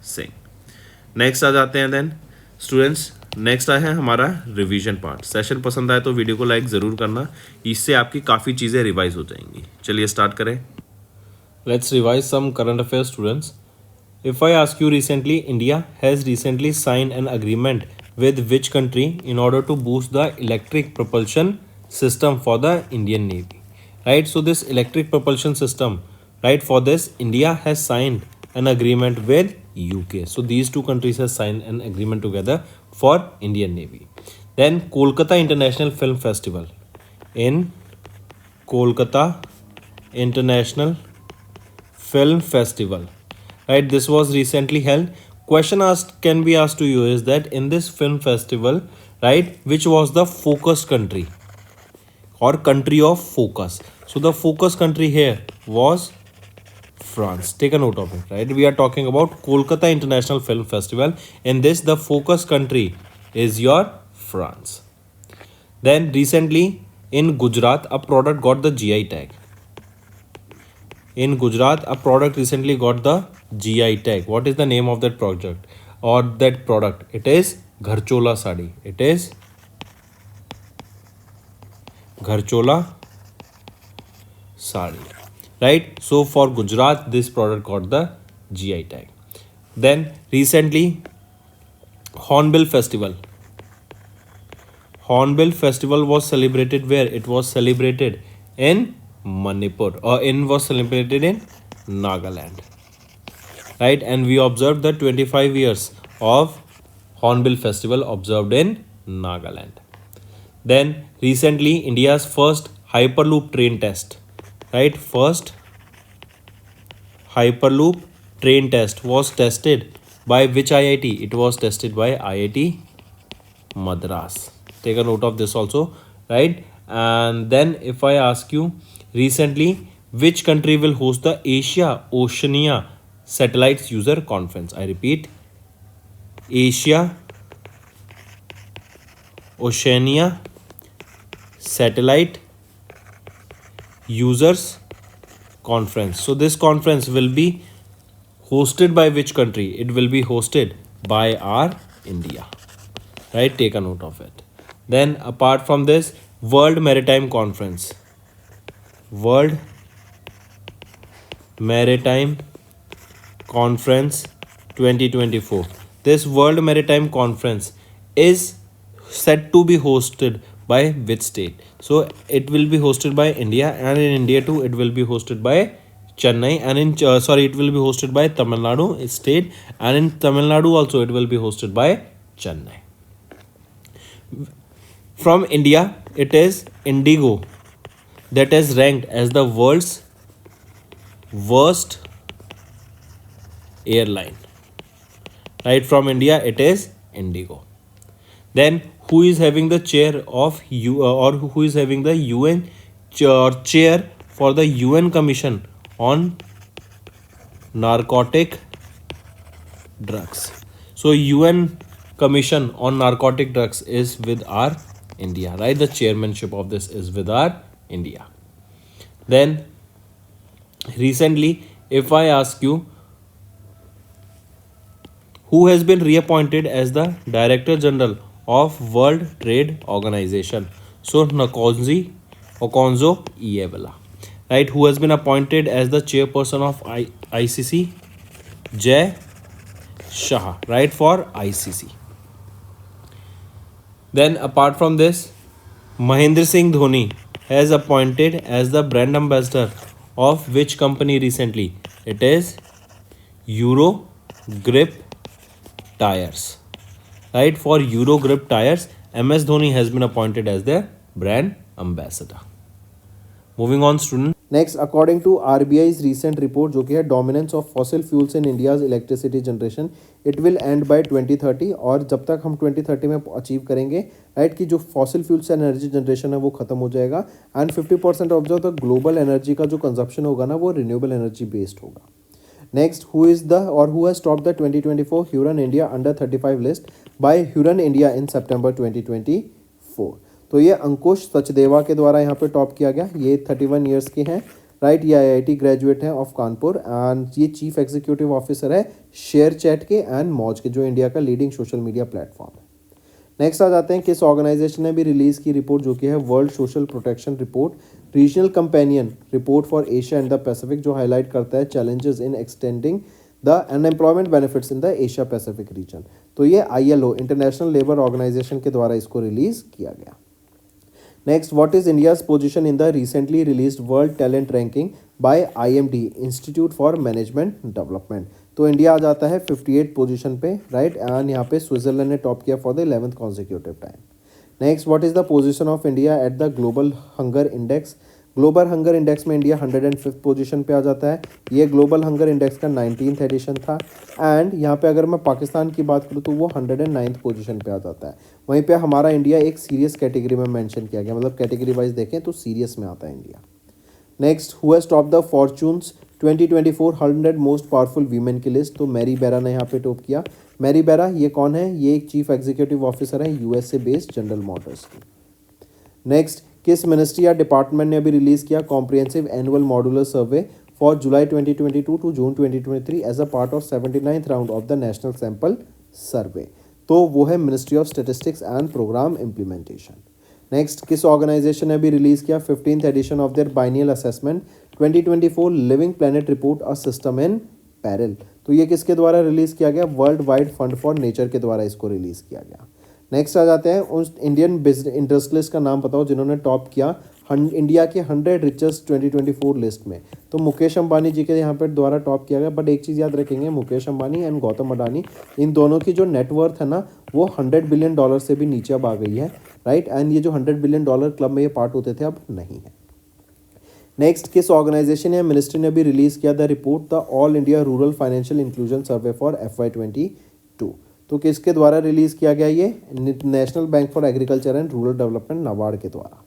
सिंह। नेक्स्ट आ जाते हैं, देन स्टूडेंट्स नेक्स्ट आया है हमारा रिवीजन पार्ट। सेशन पसंद आए तो वीडियो को लाइक ज़रूर करना, इससे आपकी काफ़ी चीज़ें रिवाइज हो जाएंगी। चलिए स्टार्ट करें। Let's revise some current affair students. If I ask you recently, India has recently signed an agreement with which country in order to boost the electric propulsion system for the Indian Navy, right? So this electric propulsion system, right, for this India has signed an agreement with UK. So these two countries have signed an agreement together for Indian Navy. Then Kolkata International Film Festival, in Kolkata International Film Festival, right, this was recently held. Question asked can be asked to you is that in this film festival, right, which was the focus country or country of focus? So the focus country here was France. Take a note of it, right? We are talking about Kolkata International Film Festival. In this, the focus country is your France. Then recently in Gujarat, a product got the GI tag. In Gujarat, a product recently got the GI tag. What is the name of that project or that product? It is Gharchola Sari. It is Gharchola Sari, right? So for Gujarat, this product got the GI tag. Then recently, Hornbill Festival. Hornbill Festival was celebrated where? It was celebrated in Manipur, or was celebrated in Nagaland, right? And we observed the 25 years of Hornbill Festival observed in Nagaland. Then recently India's first Hyperloop train test, right? First Hyperloop train test was tested by which IIT? It was tested by IIT Madras. Take a note of this also, right? And then if I ask you, recently which country will host the Asia Oceania Satellites User Conference? I repeat, Asia Oceania Satellite Users Conference. So this conference will be hosted by which country? It will be hosted by our India, right? Take a note of it. Then apart from this, World Maritime Conference. World Maritime Conference 2024. This World Maritime Conference is set to be hosted by which state? So it will be hosted by India, and in India too it will be hosted by Chennai, and in it will be hosted by Tamil Nadu state, and in Tamil Nadu also it will be hosted by Chennai. From India, it is Indigo that is ranked as the world's worst airline, right? From India, it is Indigo. Then who is having the chair of or who is having the UN chair for the UN Commission on Narcotic Drugs? So UN Commission on Narcotic Drugs is with our India, right? The chairmanship of this is with our India. Then recently, if I ask you, who has been reappointed as the Director General of World Trade Organization? So Nkonzo Iweala, right? Who has been appointed as the chairperson of ICC? Jay Shah, right, for ICC. Then apart from this, Mahendra Singh Dhoni has appointed as the brand ambassador of which company recently? It is Eurogrip Tires, right? For Eurogrip Tires, MS Dhoni has been appointed as their brand ambassador. Moving on, student. Next according to RBI's recent report जो कि है dominance of fossil fuels in India's electricity generation, it will end by 2030, और जब तक हम 2030 में achieve करेंगे, right, कि जो फॉसिल फ्यूल से एनर्जी जनरेशन है वो खत्म हो जाएगा, एंड 50% ऑफ जो ग्लोबल एनर्जी का जो कंजप्शन होगा ना वो रिन्यूएबल एनर्जी बेस्ड होगा. Next, who has topped the 2024 Hurun India Under 35 list by Hurun India in September 2024? तो ये अंकुश सचदेवा के द्वारा यहाँ पे टॉप किया गया. ये 31 ईयर्स के हैं, राइट. ये IIT ग्रेजुएट हैं ऑफ कानपुर, एंड ये चीफ एग्जीक्यूटिव ऑफिसर है शेयर चैट के एंड मौज के, जो इंडिया का लीडिंग सोशल मीडिया प्लेटफॉर्म है. नेक्स्ट आ जाते हैं किस ऑर्गेनाइजेशन ने भी रिलीज़ की रिपोर्ट जो कि है world social protection report regional companion report for Asia and the Pacific, जो हाईलाइट करता है challenges in extending the unemployment benefits in the Asia Pacific region. तो ये ILO इंटरनेशनल लेबर ऑर्गेनाइजेशन के द्वारा इसको रिलीज़ किया गया। Next, what is India's position in the recently released world talent ranking bye IMD institute for management development. तो India आ जाता है 58 पोजीशन पे, राइट, एंड यहाँ पे स्विट्जरलैंड ने टॉप किया for the 11th consecutive time. Next, what is the position of India at the global hunger index. Global hunger index में India 105th position पे आ जाता है। ये ग्लोबल हंगर इंडेक्स का 19th एडिशन था। एंड यहाँ पे अगर मैं पाकिस्तान की बात करूँ तो वो 109th पोजीशन पे आ जाता है। वहीं पे हमारा इंडिया एक सीरियस कैटेगरी में मेंशन किया गया, मतलब कैटेगरी वाइज देखें तो सीरियस में आता है India. Next, who has top the fortunes 2024 100 most powerful women की लिस्ट। तो मैरी बेरा ने यहाँ पे टॉप किया। मैरी बेरा ये कौन है? ये एक चीफ एग्जीक्यूटिव ऑफिसर है USA बेस्ड जनरल मोटर्स की। नेक्स्ट, किस मिनिस्ट्री या डिपार्टमेंट ने अभी रिलीज किया comprehensive annual modular survey for July 2022 to June 2023 as a part of 79th round of the national sample survey. तो वो है ministry of statistics and programme implementation. Next, किस ऑर्गेनाइजेशन ने अभी रिलीज किया 15th edition of their biennial assessment 2024 living planet report a system in parallel. तो ये किसके द्वारा रिलीज किया गया? World wide fund for nature के द्वारा इसको रिलीज किया गया। नेक्स्ट आ जाते हैं उस इंडियन बिजनेस इंडस्ट्रियलिस्ट का नाम बताओ जिन्होंने टॉप किया इंडिया के 100 रिचेस्ट 2024 लिस्ट में। तो मुकेश अंबानी जी के यहाँ पर द्वारा टॉप किया गया। बट एक चीज़ याद रखेंगे, मुकेश अंबानी एंड गौतम अडानी इन दोनों की जो नेटवर्थ है ना वो $100 बिलियन से भी नीचे अब आ गई है, राइट। एंड ये जो $100 बिलियन क्लब में ये पार्ट होते थे अब नहीं है। नेक्स्ट, किस ऑर्गेनाइजेशन या मिनिस्ट्री ने अभी रिलीज किया the report the all India rural financial inclusion survey for FY22। तो किसके द्वारा रिलीज किया गया? ये national bank for agriculture and rural development NABARD के द्वारा।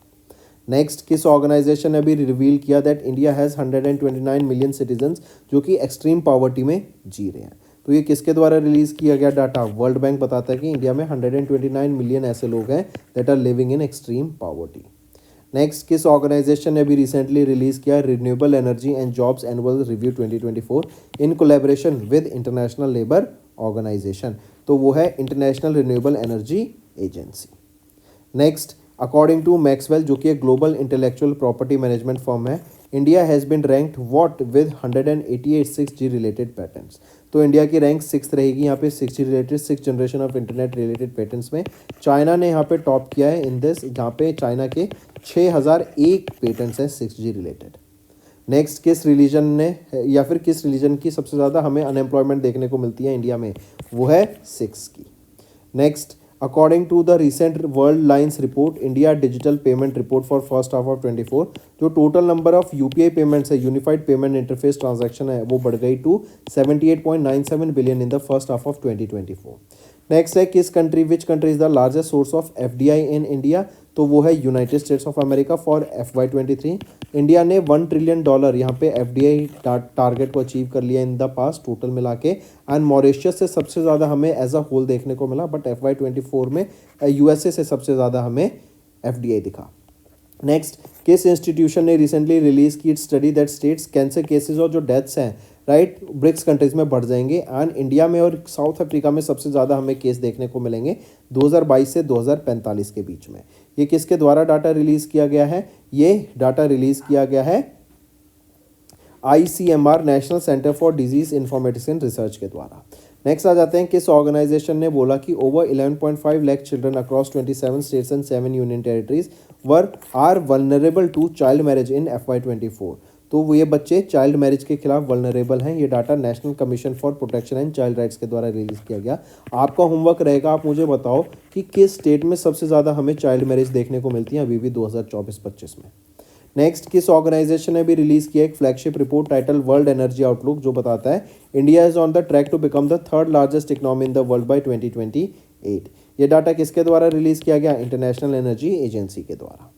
नेक्स्ट, किस ऑर्गेनाइजेशन ने अभी रिवील किया that India has 129 million citizens जो कि एक्सट्रीम पॉवर्टी में जी रहे हैं। तो ये किसके द्वारा रिलीज किया गया डाटा? वर्ल्ड बैंक बताता है कि इंडिया में 129 मिलियन ऐसे लोग हैं that are living in extreme poverty. Next, किस ऑर्गेनाइजेशन ने अभी रिसेंटली रिलीज किया renewable energy and jobs annual review 2024 in collaboration with international labour organisation. तो वो है international renewable energy agency. Next, according to Maxwell जो कि एक global intellectual property management firm है, India has been ranked what with 188 6G related patents. तो India की rank 6th रहेगी यहाँ पे 6G related 6th generation of internet related patterns में। चाइना ने यहाँ पे टॉप किया है इन दिस, जहाँ पे चाइना के 6001 पेटेंट्स हैं 6G रिलेटेड। नेक्स्ट, किस रिलीजन ने या फिर किस रिलीजन की सबसे ज़्यादा हमें अनएम्प्लॉयमेंट देखने को मिलती है इंडिया में? वो है सिक्स की। Next, according to the recent Worldline's report India digital payment report for first half of 24 जो total number of UPI payments है यूनिफाइड पेमेंट इंटरफेस ट्रांजैक्शन है वो बढ़ गई to 78.97 billion in the first half of 2024। Next है किस country which country is the largest source of FDI in India? तो वो है United States of America for FY23। India ने $1 ट्रिलियन यहाँ पे FDI टारगेट को अचीव कर लिया इन द पास टोटल मिला के। एंड मॉरिशस से सबसे ज़्यादा हमें एज अ होल देखने को मिला, बट FY24 में USA से सबसे ज़्यादा हमें FDI दिखा। नेक्स्ट, किस इंस्टीट्यूशन ने रिसेंटली रिलीज की study that states cancer cases और जो डेथ्स हैं राइट ब्रिक्स कंट्रीज में बढ़ जाएंगे एंड इंडिया में और साउथ अफ्रीका में सबसे ज़्यादा हमें केस देखने को मिलेंगे 2022 से 2045 के बीच में। ये किसके द्वारा डाटा रिलीज किया गया है? ये डाटा रिलीज किया गया है ICMR national centre for disease informatics and research के द्वारा। नेक्स्ट आ जाते हैं किस ऑर्गेनाइजेशन ने बोला कि over 11.5 lakh children across 27 states and 7 union territories are vulnerable to child marriage in FY24। तो वो ये बच्चे चाइल्ड मैरिज के खिलाफ वल्नरेबल हैं। ये data national commission for protection and child rights के द्वारा रिलीज किया गया। आपका होमवर्क रहेगा, आप मुझे बताओ कि किस स्टेट में सबसे ज़्यादा हमें चाइल्ड मैरिज देखने को मिलती है अभी भी 2024-25 में। नेक्स्ट, किस ऑर्गेनाइजेशन ने भी रिलीज किया एक flagship report title world energy outlook जो बताता है India is on the track to become the 3rd largest economy in the world by 2028। ये डाटा किसके द्वारा रिलीज किया गया? इंटरनेशनल एनर्जी एजेंसी के द्वारा।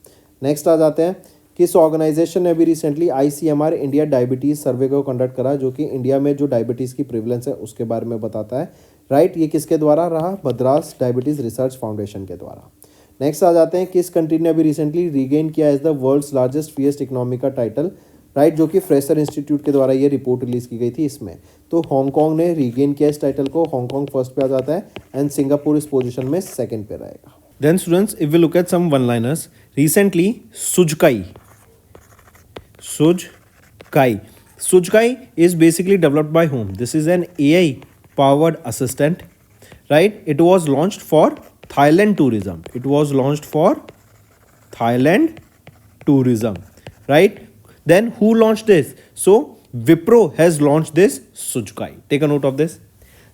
नेक्स्ट आ जाते हैं किस ऑर्गेनाइजेशन ने अभी रिसेंटली ICMR इंडिया डायबिटीज़ सर्वे को कंडक्ट करा जो कि इंडिया में जो डायबिटीज़ की प्रिवलेंस है उसके बारे में बताता है, राइट। ये किसके द्वारा रहा? मद्रास डायबिटीज़ रिसर्च फाउंडेशन के द्वारा। नेक्स्ट आ जाते हैं किस कंट्री ने अभी रिसेंटली रीगेन किया as the world's largest freest economy का टाइटल राइट, जो कि फ्रेशर इंस्टीट्यूट के द्वारा ये रिपोर्ट रिलीज की गई थी इसमें। तो हांगकांग ने रीगेन किया इस टाइटल को, हांगकांग फर्स्ट पे आ जाता है एंड सिंगापुर इस पोजीशन में सेकंड पे रहेगा। Then students, if we look at some one-liners, recently Sujkai is basically developed by whom? This is an AI powered assistant, right? It was launched for Thailand tourism. It was launched for Thailand tourism, right? Then who launched this? So Wipro has launched this Sujkai. Take a note of this.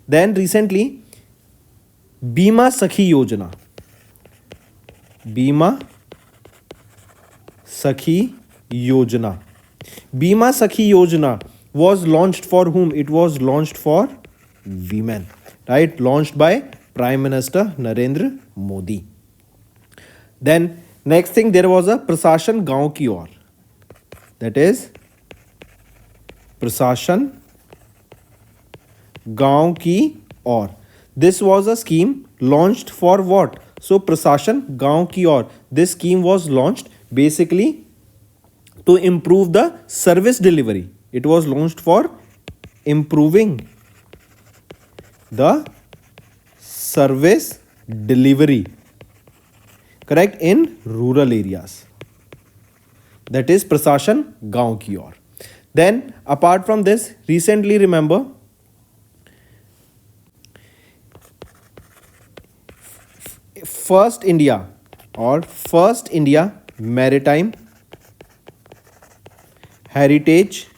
Then recently Bima Sakhi Yojana. Bima Sakhi Yojana. Bima Sakhi Yojana was launched for whom? It was launched for women, right? Launched by Prime Minister Narendra Modi. Then next thing, there was a Prasashan Gaon Ki Aur. That is Prasashan Gaon Ki Aur. This was a scheme launched for what? So Prasashan Gaon Ki Aur. This scheme was launched basically to improve the service delivery. It was launched for improving the service delivery, correct, in rural areas. That is Prasashan Gaon Ki Aur. Then apart from this, recently remember First India Maritime Heritage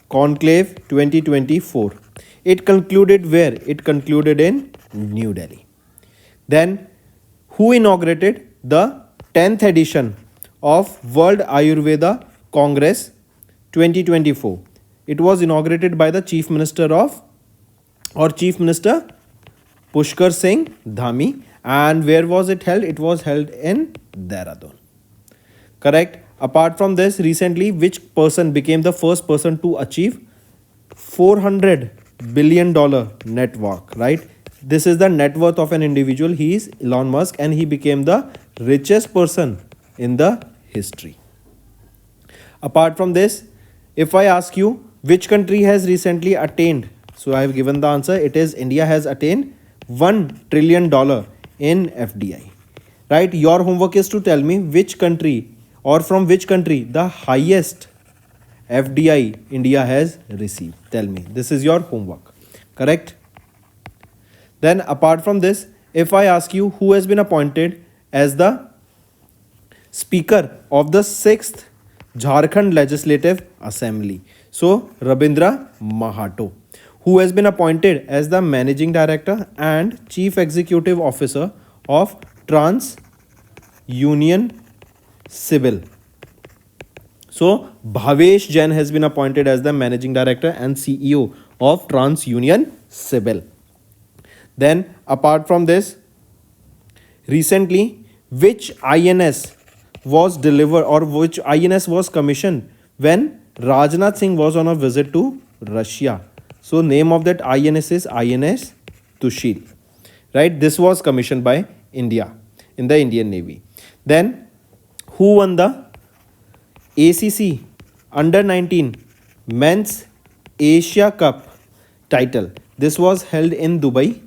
Conclave 2024. It concluded where? It concluded in New Delhi. Then who inaugurated the 10th edition of World Ayurveda Congress 2024? It was inaugurated by the Chief Minister Pushkar Singh Dhami. And where was it held? It was held in Dehradun. Correct. Apart from this, recently, which person became the first person to achieve $400 billion net worth, right? This is the net worth of an individual. He is Elon Musk and he became the richest person in the history. Apart from this, if I ask you which country has recently attained, so I have given the answer. It is India has attained $1 trillion in FDI, right? Your homework is to tell me which country or from which country the highest FDI India has received. Tell me. This is your homework, correct? Then apart from this, if I ask you who has been appointed as the Speaker of the 6th Jharkhand Legislative Assembly, so Rabindra Mahato. Who has been appointed as the Managing Director and Chief Executive Officer of Trans Union Civil. So Bhavesh Jain has been appointed as the Managing Director and CEO of Trans Union Civil. Then apart from this, recently which INS was delivered or which INS was commissioned when Rajnath Singh was on a visit to Russia? So name of that INS is INS Tushil, right? This was commissioned by India in the Indian Navy. Then who won the ACC Under-19 Men's Asia Cup title? This was held in Dubai,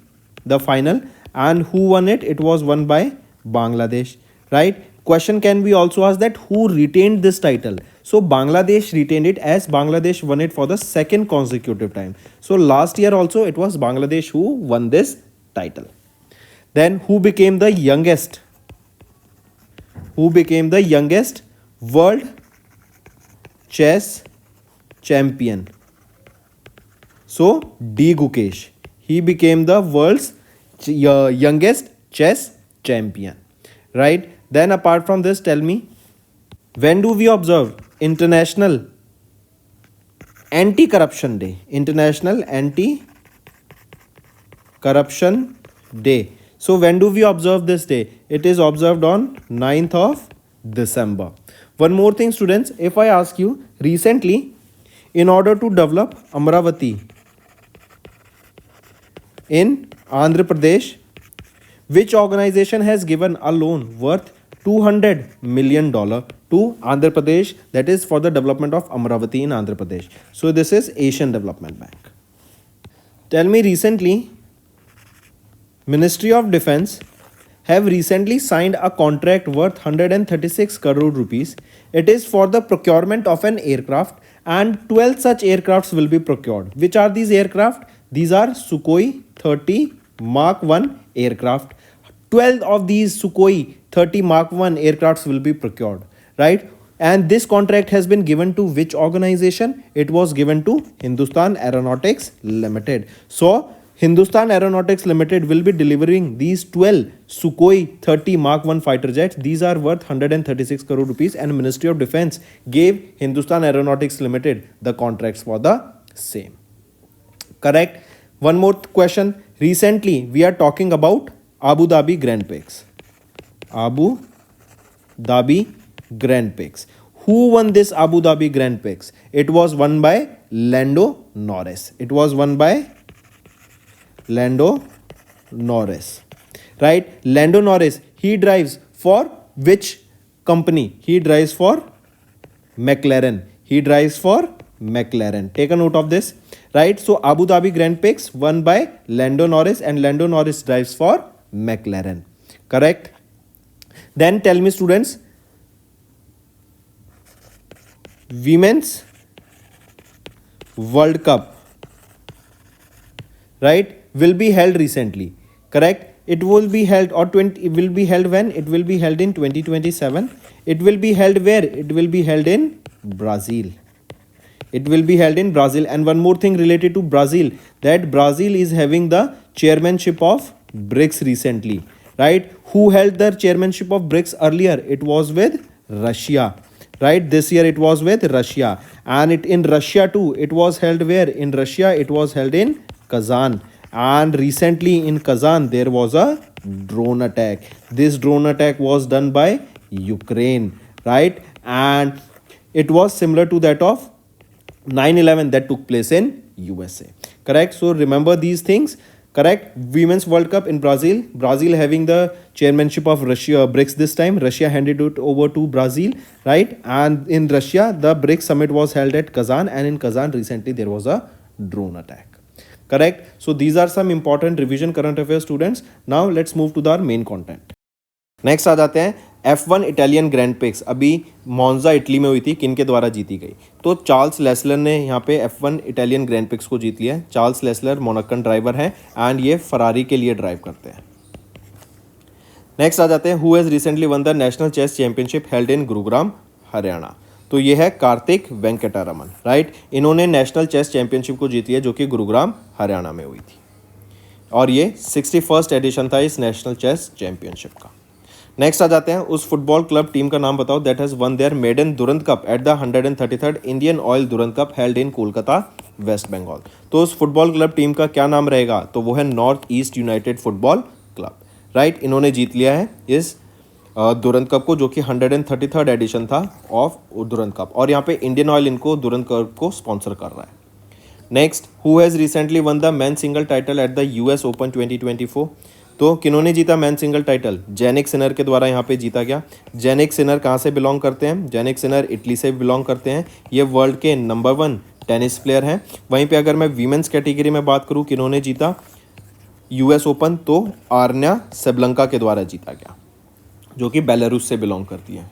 the final, and who won it? It was won by Bangladesh, right? Question can be also asked that who retained this title? So Bangladesh retained it as Bangladesh won it for the second consecutive time. So last year also it was Bangladesh who won this title. Then who became the youngest? World chess champion? So D. Gukesh. He became the world's youngest chess champion, right? Then apart from this, tell me, when do we observe International Anti-Corruption Day? International Anti-Corruption Day. So when do we observe this day? It is observed on 9th of December. One more thing, students, if I ask you, recently, in order to develop Amravati in Andhra Pradesh, which organization has given a loan worth $200 million to Andhra Pradesh, that is for the development of Amravati in Andhra Pradesh. So this is Asian Development Bank. Tell me, recently Ministry of Defense have recently signed a contract worth 136 crore rupees. It is for the procurement of an aircraft, and 12 such aircrafts will be procured. Which are these aircraft? These are Sukhoi 30 Mark 1 aircraft. 12 of these Sukhoi 30 Mark 1 aircrafts will be procured, right? And this contract has been given to which organization? It was given to Hindustan Aeronautics Limited. So Hindustan Aeronautics Limited will be delivering these 12 Sukhoi 30 Mark 1 fighter jets. These are worth 136 crore rupees, and Ministry of Defense gave Hindustan Aeronautics Limited the contracts for the same. Correct? One more question. Recently, we are talking about Abu Dhabi Grand Prix. Abu Dhabi Grand Prix. Who won this Abu Dhabi Grand Prix? It was won by Lando Norris. It was won by Lando Norris, right? Lando Norris, he drives for which company? He drives for McLaren. He drives for McLaren. Take a note of this, right? So Abu Dhabi Grand Prix won by Lando Norris, and Lando Norris drives for McLaren. Correct? Then tell me, students, Women's World Cup, right, will be held recently. Correct? It will be held, or it will be held when? It will be held in 2027. It will be held where? It will be held in Brazil. It will be held in Brazil. And one more thing related to Brazil, that Brazil is having the chairmanship of BRICS recently, right? Who held the chairmanship of BRICS earlier? It was with Russia, right? This year it was with Russia. And in Russia too, it was held where? In Russia, it was held in Kazan. And recently in Kazan, there was a drone attack. This drone attack was done by Ukraine, right? And it was similar to that of 9/11 that took place in USA. Correct? So remember these things. Correct? Women's World Cup in Brazil. Brazil having the chairmanship of Russia BRICS this time. Russia handed it over to Brazil, right? And in Russia, the BRICS summit was held at Kazan, and in Kazan recently there was a drone attack. Correct? So these are some important revision current affairs, students. Now let's move to our main content. Next आ जाते हैं F1 Italian grand prix. अभी मोन्जा Italy में हुई थी, किन के द्वारा जीती गई? तो चार्ल्स लेसलर ने यहाँ पे F1 इटालियन ग्रैंड प्रिक्स को जीत लिया है. चार्ल्स लेसलर मोनाकन ड्राइवर हैं एंड ये फरारी के लिए ड्राइव करते हैं. नेक्स्ट आ जाते हैं who has recently won the national chess championship held in Gurugram Haryana. तो ये है कार्तिक वेंकटरमन, राइट? इन्होंने नेशनल चेस चैंपियनशिप को जीती है जो कि गुरुग्राम हरियाणा में हुई थी, और ये 61st एडिशन था इस नेशनल चेस चैंपियनशिप का. नेक्स्ट आ जाते हैं उस फुटबॉल क्लब टीम का नाम बताओ that has won their maiden Durand cup at the 133rd Indian Oil Durand cup held in Kolkata West Bengal. तो उस फुटबॉल क्लब टीम का क्या नाम रहेगा? तो वो है north east United football club, right? इन्होंने जीत लिया है इस दुरंत कप को, जो कि 133rd एडिशन था ऑफ दुरंत कप, और यहाँ पे इंडियन ऑयल इनको दुरंत कप को स्पॉन्सर कर रहा है. Next, who has recently won the man single title at the US open 2024. तो किन्होंने जीता man single title? Jannik Sinner के द्वारा यहाँ पे जीता गया. जैनिक सिनर कहाँ से बिलोंग करते हैं? जैनिक सिनर इटली से बिलोंग करते हैं. ये वर्ल्ड के नंबर 1 टेनिस प्लेयर हैं. वहीं पे अगर मैं वीमेंस कैटेगरी में बात करूँ, किन्होंने जीता US ओपन? तो आर्या सेबलंका के द्वारा जीता गया, जो कि बेलारूस से बिलोंग करती है.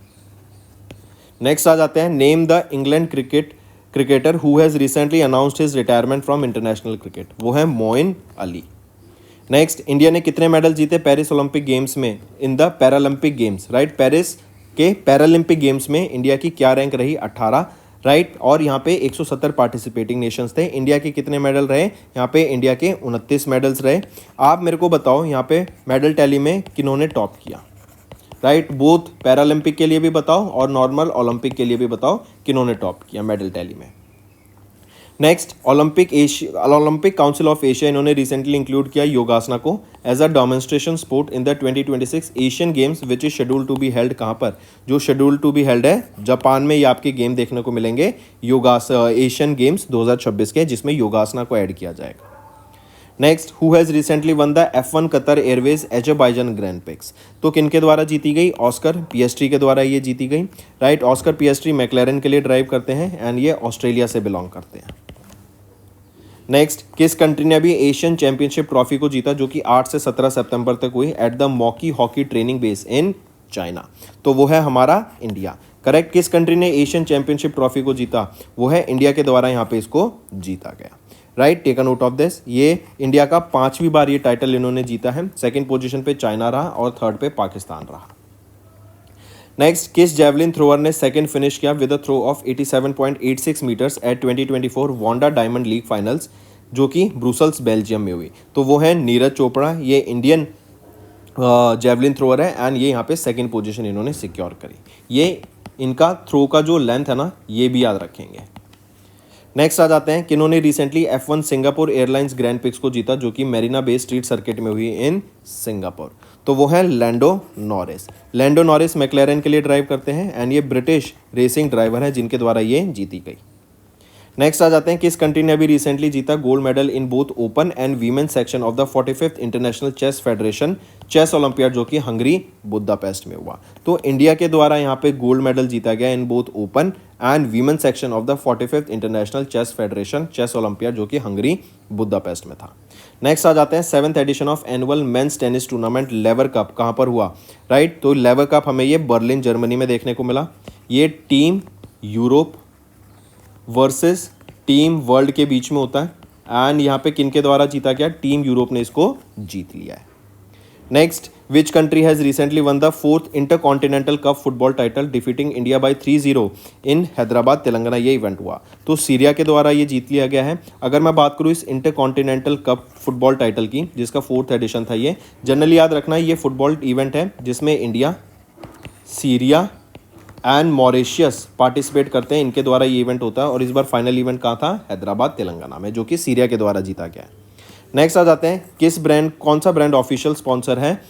नेक्स्ट आ जाते हैं name the England cricketer who has recently announced his retirement from international cricket. वो है मोइन अली. नेक्स्ट, इंडिया ने कितने मेडल जीते पेरिस ओलंपिक गेम्स में? In the Paralympic games, right? Paris के पैरालंपिक गेम्स में इंडिया की क्या रैंक रही? 18, राइट? और यहाँ पे 170 पार्टिसिपेटिंग नेशंस थे. इंडिया के कितने मेडल रहे? यहाँ पे इंडिया के 29 मेडल्स रहे. आप मेरे को बताओ यहाँ पे मेडल टैली में किन्होंने टॉप किया, राइट? बोथ पैरालंपिक के लिए भी बताओ और नॉर्मल ओलंपिक के लिए भी बताओ किन्होंने टॉप किया मेडल टैली में. Next, Olympic Council of Asia इन्होंने रिसेंटली इंक्लूड किया योगासना को as a demonstration sport in the 2026 Asian Games which is schedule to be held. कहाँ पर? जो शेड्यूल टू बी हेल्ड है जापान में. ये आपके गेम देखने को मिलेंगे एशियन गेम्स 2026 के, जिसमें योगासना को ऐड किया जाएगा. Next, who has recently won the F1 Qatar Airways Azerbaijan Grand Prix. तो किनके द्वारा जीती गई? ऑस्कर पिएस्ट्री के द्वारा ये जीती गई, राइट। ऑस्कर पिएस्ट्री मैक्लेरन के लिए ड्राइव करते हैं एंड ये ऑस्ट्रेलिया से बिलोंग करते हैं। नेक्स्ट, किस कंट्री ने अभी एशियन चैंपियनशिप ट्रॉफी को जीता जो कि 8 से 17 सितंबर तक हुई at the Moqi hockey training base in China? तो वो है हमारा इंडिया। करेक्ट। किस कंट्री ने एशियन चैंपियनशिप ट्रॉफी को जीता? वो है इंडिया के द्वारा यहाँ पे इसको जीता गया, right. Take a note of this. ये इंडिया का 5वीं बार ये टाइटल इन्होंने जीता है। सेकंड पोजीशन पे चाइना रहा और थर्ड पे पाकिस्तान रहा। नेक्स्ट, किस जेवलिन थ्रोअर ने सेकंड फिनिश किया with a throw of 87.86 metres at 2024 Wanda Diamond League finals जो कि ब्रुसेल्स बेल्जियम में हुई? तो वो है नीरज चोपड़ा। ये इंडियन जेवलिन थ्रोअर है एंड ये यहाँ पे सेकंड पोजीशन इन्होंने सिक्योर करी। ये इनका थ्रो का जो लेंथ है ना, ये भी याद रखेंगे। नेक्स्ट आ जाते हैं, किन्होंने recently F1 Singapore Airlines Grand Prix को जीता जो कि मेरीना बे स्ट्रीट सर्किट में हुई इन सिंगापुर? तो वो है लैंडो नॉरिस। लैंडो नॉरिस मैक्लेरन के लिए ड्राइव करते हैं एंड ये ब्रिटिश रेसिंग ड्राइवर है जिनके द्वारा ये जीती गई। नेक्स्ट आ जाते हैं, किस कंट्री ने अभी रिसेंटली जीता gold medal in both open and women section of the 45th international chess federation chess olympiad जो कि हंगरी बुदापेस्ट में हुआ? तो इंडिया के द्वारा यहाँ पे गोल्ड मेडल जीता गया in both open and women section of the 45th international chess federation chess olympiad जो कि हंगरी बुदापेस्ट में था। नेक्स्ट आ जाते हैं, 7th edition of annual men's tennis tournament Laver Cup कहाँ पर हुआ? राइट। तो लेवर कप हमें ये बर्लिन जर्मनी में देखने को मिला। ये team Europe versus team world के बीच में होता है एंड यहाँ पे किनके द्वारा जीता गया? टीम यूरोप ने इसको जीत लिया है। Next, which country has recently won the 4th intercontinental cup football title defeating India by 3-0 इन हैदराबाद तेलंगाना? ये इवेंट हुआ तो सीरिया के द्वारा ये जीत लिया गया है। अगर मैं बात करूँ इस इंटरकॉन्टिनेंटल कप फुटबॉल टाइटल की जिसका 4th एडिशन था, ये जनरली याद रखना ये फुटबॉल इवेंट है जिसमें India, Syria and Mauritius participate करते हैं। इनके द्वारा ये इवेंट होता है और इस बार फाइनल इवेंट कहाँ था? हैदराबाद तेलंगाना में, जो कि सीरिया के द्वारा जीता गया है। नेक्स्ट आ जाते हैं, किस ब्रांड, कौन सा ब्रांड ऑफिशियल स्पॉन्सर है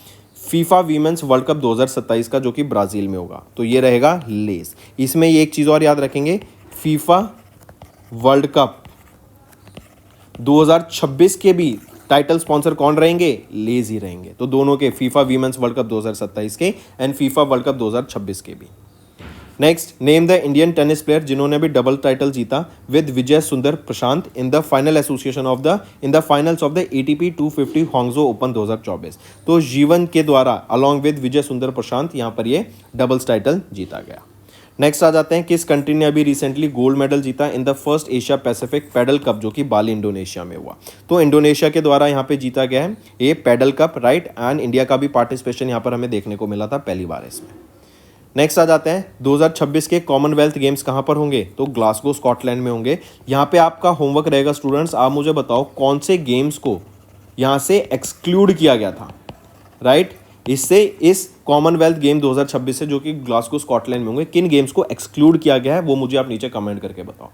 फीफा वीमेंस वर्ल्ड कप 2027 का जो कि ब्राज़ील में होगा? तो ये रहेगा लेस। इसमें ये एक चीज़ और याद रखेंगे, फीफा वर्ल्ड कप 2026 के भी टाइटल स्पॉन्सर कौन रहेंगे? लेज ही रहेंगे। तो दोनों के, फीफा वीमेंस वर्ल्ड कप 2027 के एंड फीफा वर्ल्ड कप 2026 के भी। Next, name the Indian tennis player जिन्होंने भी डबल टाइटल जीता with Vijay Sundar Prashanth in the final association of the in the finals of the ATP 250 Hangzhou open 2024? तो जीवन के द्वारा अलॉन्ग विद विजय सुंदर प्रशांत यहाँ पर ये डबल्स टाइटल जीता गया। नेक्स्ट आ जाते हैं, किस कंट्री ने अभी रिसेंटली गोल्ड मेडल जीता in the first Asia Pacific padel cup जो कि बाली इंडोनेशिया में हुआ? तो इंडोनेशिया के द्वारा यहाँ पे जीता गया है ये padel cup, right. And India का भी पार्टिसिपेशन यहाँ पर हमें देखने को मिला था पहली बार इसमें। नेक्स्ट आ जाते हैं, 2026 के कॉमनवेल्थ गेम्स कहाँ पर होंगे? तो ग्लासगो स्कॉटलैंड में होंगे। यहाँ पे आपका होमवर्क रहेगा स्टूडेंट्स, आप मुझे बताओ कौन से गेम्स को यहाँ से एक्सक्लूड किया गया था, राइट। इससे इस कॉमनवेल्थ गेम 2026 से जो कि ग्लासगो स्कॉटलैंड में होंगे, किन गेम्स को एक्सक्लूड किया गया है वो मुझे आप नीचे कमेंट करके बताओ।